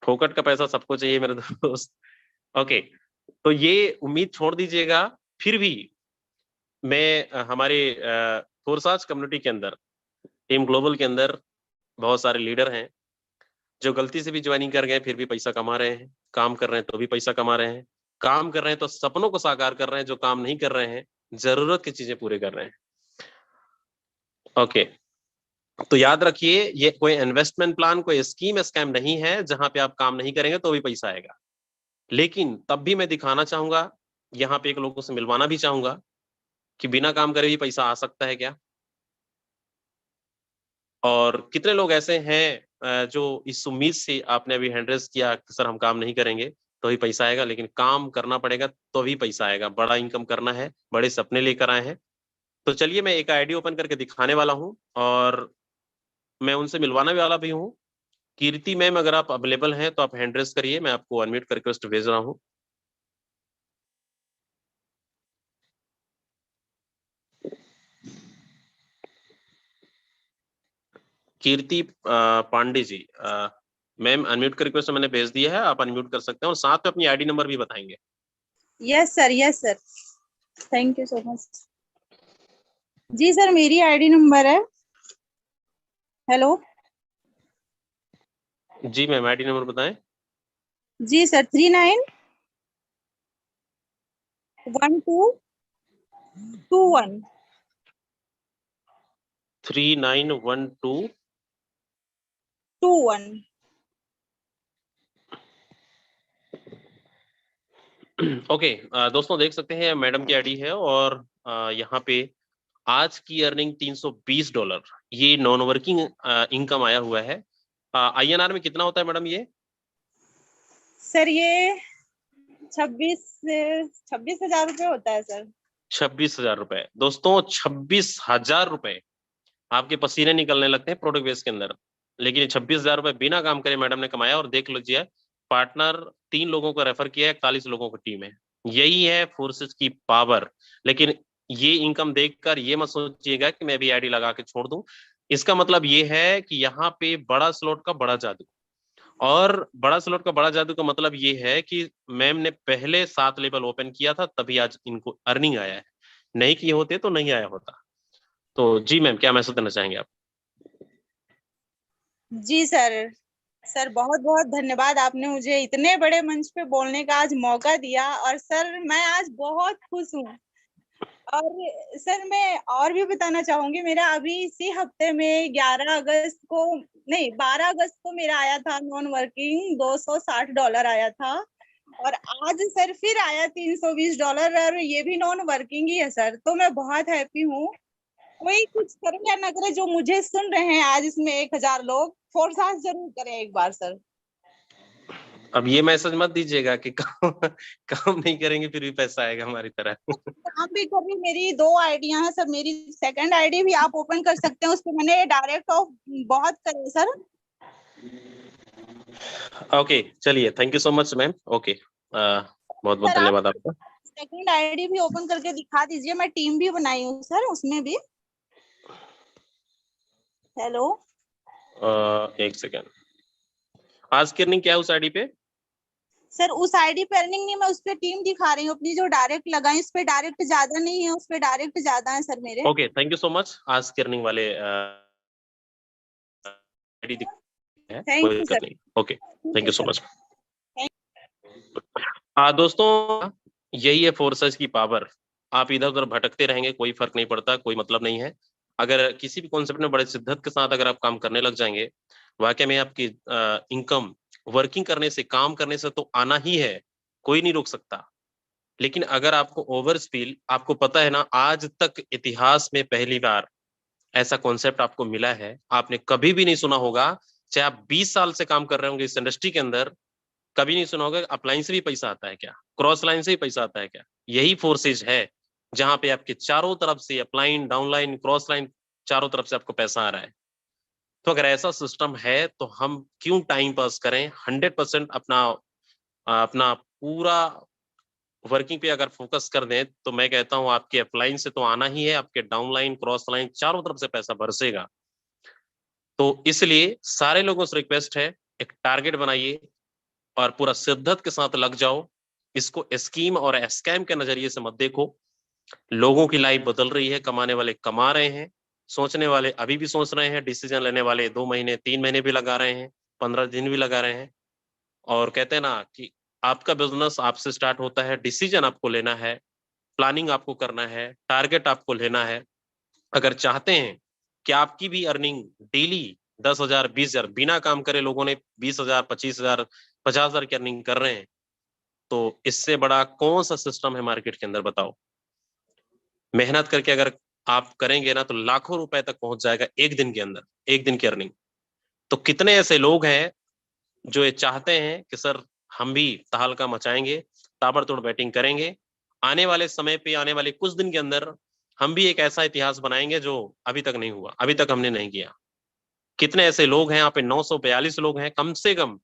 फोकट का पैसा सबको चाहिए मेरे दोस्त। ओके, तो ये उम्मीद छोड़ दीजिएगा। फिर भी मैं हमारे फोर्साज कम्युनिटी के अंदर, टीम ग्लोबल के अंदर बहुत सारे लीडर हैं जो गलती से भी ज्वाइनिंग कर गए, फिर भी पैसा कमा रहे हैं, काम कर रहे हैं तो भी पैसा कमा रहे हैं, काम कर रहे हैं तो सपनों को साकार कर रहे हैं, जो काम नहीं कर रहे हैं जरूरत की चीजें पूरे कर रहे हैं। ओके, तो याद रखिए, ये कोई इन्वेस्टमेंट प्लान, कोई स्कीम स्कैम नहीं है जहां पे आप काम नहीं करेंगे तो भी पैसा आएगा। लेकिन तब भी मैं दिखाना चाहूंगा, यहाँ पे एक लोगों से मिलवाना भी चाहूंगा कि बिना काम करे भी पैसा आ सकता है क्या। और कितने लोग ऐसे हैं जो इस उम्मीद से आपने अभी हैंड रेस किया कि सर हम काम नहीं करेंगे तो ही पैसा आएगा, लेकिन काम करना पड़ेगा तो भी पैसा आएगा। बड़ा इनकम करना है, बड़े सपने लेकर आए हैं। तो चलिए मैं एक आईडी ओपन करके दिखाने वाला हूं और मैं उनसे मिलवाने वाला भी हूं। कीर्ति मैम, अगर आप अवेलेबल हैं तो आप हैंड रेस करिए, मैं आपको अनम्यूट कर रिक्वेस्ट भेज रहा हूं। कीर्ति पांडे जी, मैम अनम्यूट का रिक्वेस्ट मैंने भेज दिया है, आप अनम्यूट कर सकते हैं और साथ में अपनी आईडी नंबर भी बताएंगे। Yes sir, thank you so much. जी सर, मेरी आईडी नंबर है, हेलो जी मैम, आईडी नंबर बताएं। जी सर, 391221 3912 21। ओके दोस्तों देख सकते हैं मैडम की आईडी है और यहाँ पे आज की अर्निंग $320, ये नॉन वर्किंग इनकम आया हुआ है। INR में कितना होता है मैडम ये? सर ये 26,000 रुपये होता है सर। 26,000 रुपए। दोस्तों 26,000 रुपए आपके पसीने निकलने लगते हैं प्रोडक्ट बेस के अंदर, लेकिन 26,000 रुपए बिना काम करे मैडम ने कमाया। और देख लीजिए, पार्टनर 3 लोगों को रेफर किया है, 41 लोगों की टीम है। यही है फोर्सेस की पावर। लेकिन ये इनकम देखकर ये मत सोचिएगा कि मैं भी आईडी लगा के छोड़ दूं। इसका मतलब ये है कि यहाँ पे बड़ा स्लॉट का बड़ा जादू, और बड़ा स्लॉट का बड़ा जादू का मतलब ये है कि मैम ने पहले 7 लेवल ओपन किया था तभी आज इनको अर्निंग आया है, नहीं किए होते तो नहीं आया होता। तो जी मैम, क्या मैसेज देना चाहेंगे आप? जी सर बहुत बहुत धन्यवाद, आपने मुझे इतने बड़े मंच पे बोलने का आज मौका दिया। और सर मैं आज बहुत खुश हूँ। और सर मैं और भी बताना चाहूंगी, मेरा अभी इसी हफ्ते में 11 अगस्त को नहीं 12 अगस्त को मेरा आया था नॉन वर्किंग $260 आया था। और आज सर फिर आया $320 और ये भी नॉन वर्किंग ही है सर। तो मैं बहुत हैप्पी हूँ। कोई कुछ करे या ना करे, जो मुझे सुन रहे हैं आज इसमें 1,000 लोग, फोर्स जरूर करें एक बार सर। अब ये मैसेज मत दीजिएगा कि काम नहीं करेंगे फिर भी पैसा आएगा हमारी तरह। काम भी कर रही, मेरी 2 आईडियां हैं सर। मेरी सेकंड आईडी भी आप ओपन कर सकते हैं, उस पर मैंने डायरेक्ट ऑफ बहुत करे सर। ओके चलिए, thank you so much ma'am. Okay बहुत बहुत सर आप धन्यवाद आपका। सेकंड आईडी भी ओपन करके दिखा दीजिए, मैं टीम भी बनाई हूँ सर उसमें भी। हेलो एक सेकेंड, आज की अर्निंग क्या है उस आईडी पे? सर, उस आईडी पे अर्निंग नहीं, मैं उस पे टीम दिखा रही हूँ अपनी जो डायरेक्ट लगाई। उस पे डायरेक्ट ज्यादा नहीं है, उस पे डायरेक्ट ज्यादा है सर मेरे। Okay thank you so much. आज की अर्निंग वाले आईडी है, थैंक कोई यू दिक्कत सर। नहीं। Okay thank you so much. Thank- दोस्तों यही है फोर्सेस की पावर। आप इधर उधर भटकते रहेंगे, कोई फर्क नहीं पड़ता, कोई मतलब नहीं है। अगर किसी भी कॉन्सेप्ट में बड़े शिद्दत के साथ अगर आप काम करने लग जाएंगे, वाकई में आपकी इनकम वर्किंग करने से, काम करने से तो आना ही है, कोई नहीं रोक सकता। लेकिन अगर आपको ओवर स्किल, आपको पता है ना, आज तक इतिहास में पहली बार ऐसा कॉन्सेप्ट आपको मिला है, आपने कभी भी नहीं सुना होगा। चाहे आप 20 साल से काम कर रहे होंगे इस इंडस्ट्री के अंदर, कभी नहीं सुना होगा अपलाइन से भी पैसा आता है क्या, क्रॉस लाइन से भी पैसा आता है क्या। यही फोर्सेज है जहां पे आपके चारों तरफ से अपलाइन, डाउनलाइन, क्रॉस लाइन, चारों तरफ से आपको पैसा आ रहा है। तो अगर ऐसा सिस्टम है तो हम क्यों टाइम पास करें। 100% अपना अपना पूरा वर्किंग पे अगर फोकस कर दें तो मैं कहता हूं आपके अपलाइन से तो आना ही है, आपके डाउनलाइन, क्रॉस लाइन, चारों तरफ से पैसा बरसेगा। तो इसलिए सारे लोगों से रिक्वेस्ट है, एक टारगेट बनाइए और पूरा शिद्दत के साथ लग जाओ। इसको स्कीम और स्कैम के नजरिए से मत देखो। लोगों की लाइफ बदल रही है, कमाने वाले कमा रहे हैं, सोचने वाले अभी भी सोच रहे हैं, डिसीजन लेने वाले 2 महीने 3 महीने भी लगा रहे हैं, 15 दिन भी लगा रहे हैं। और कहते हैं ना कि आपका बिजनेस आपसे स्टार्ट होता है, डिसीजन आपको लेना है, प्लानिंग आपको करना है, टारगेट आपको लेना है। अगर चाहते हैं कि आपकी भी अर्निंग डेली 10,000 20,000 बिना काम करे लोगों ने 20,000 25,000 50,000 की अर्निंग कर रहे हैं, तो इससे बड़ा कौन सा सिस्टम है मार्केट के अंदर, बताओ। मेहनत करके अगर आप करेंगे ना तो लाखों रुपए तक पहुंच जाएगा एक दिन के अंदर, एक दिन की अर्निंग। तो कितने ऐसे लोग हैं जो ये चाहते हैं कि सर हम भी तहलका मचाएंगे, ताबड़तोड़ बैटिंग करेंगे, आने वाले समय पे, आने वाले कुछ दिन के अंदर हम भी एक ऐसा इतिहास बनाएंगे जो अभी तक नहीं हुआ, अभी तक हमने नहीं किया। कितने ऐसे लोग हैं यहाँ पे? 942 लोग हैं, कम से कम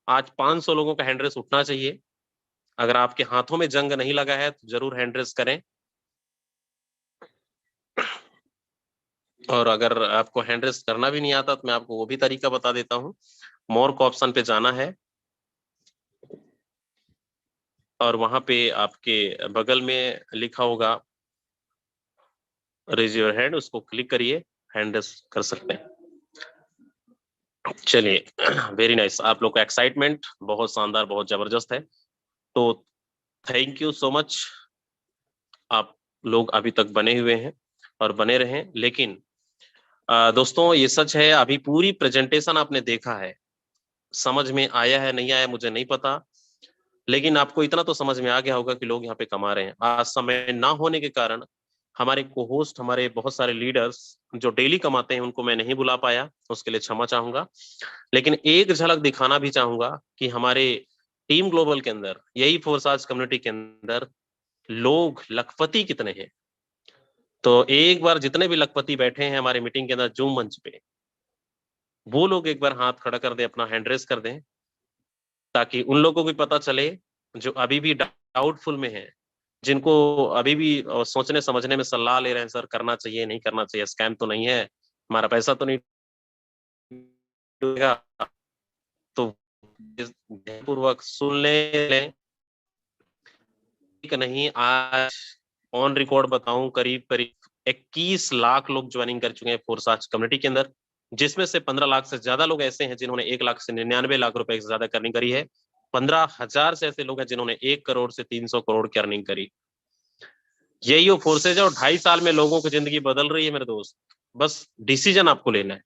आज 500 लोगों का हैंड रेस उठना चाहिए। अगर आपके हाथों में जंग नहीं लगा है तो जरूर हैंड रेस करें। और अगर आपको हैंड रेस करना भी नहीं आता तो मैं आपको वो भी तरीका बता देता हूँ। मोर को ऑप्शन पे जाना है और वहां पे आपके बगल में लिखा होगा रेज योर हैंड, उसको क्लिक करिए, हैंड रेस कर सकते हैं। चलिए, वेरी नाइस, आप लोग का एक्साइटमेंट बहुत शानदार, बहुत जबरदस्त है। तो थैंक यू सो मच, आप लोग अभी तक बने हुए हैं और बने रहें। लेकिन दोस्तों ये सच है, अभी पूरी प्रेजेंटेशन आपने देखा है, समझ में आया है नहीं आया मुझे नहीं पता, लेकिन आपको इतना तो समझ में आ गया होगा कि लोग यहाँ पे कमा रहे हैं। आज समय ना होने के कारण हमारे को होस्ट, हमारे बहुत सारे लीडर्स जो डेली कमाते हैं उनको मैं नहीं बुला पाया, उसके लिए क्षमा चाहूंगा। लेकिन एक झलक दिखाना भी चाहूंगा कि हमारे टीम ग्लोबल के अंदर, यही फोर्साज कम्युनिटी के अंदर लोग लखपति कितने हैं। तो एक बार जितने भी लखपति बैठे हैं हमारे मीटिंग के अंदर जूम मंच पे, वो लोग एक बार हाथ खड़ा कर दें, अपना हैंड रेस कर दें, ताकि उन लोगों को भी पता चले जो अभी भी डाउटफुल में है, जिनको अभी भी सोचने समझने में सलाह ले रहे हैं, सर करना चाहिए नहीं करना चाहिए, स्कैम तो नहीं है, हमारा पैसा तो नहीं डूबेगा। तो पूर्वक सुन लें कि नहीं, आज ऑन रिकॉर्ड बताऊं करीब करीब 21 लाख लोग ज्वाइनिंग कर चुके हैं फोर्साज कम्युनिटी के अंदर, जिसमें से 15 लाख से ज्यादा लोग ऐसे हैं जिन्होंने 1 लाख से 99 लाख रुपए से ज्यादा अर्निंग करी है। 15,000 से ऐसे लोग हैं जिन्होंने 1 करोड़ से 300 करोड़ की अर्निंग करी। यही वो फोर्सेज है और 2.5 साल में लोगों की जिंदगी बदल रही है मेरे दोस्त, बस डिसीजन आपको लेना है।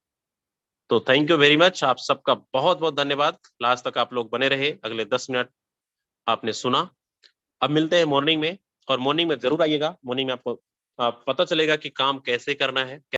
तो थैंक यू वेरी मच, आप सबका बहुत बहुत धन्यवाद, लास्ट तक आप लोग बने रहे, अगले 10 मिनट आपने सुना। अब मिलते हैं मॉर्निंग में, और मॉर्निंग में जरूर आइएगा, मॉर्निंग में आपको पता चलेगा कि काम कैसे करना है।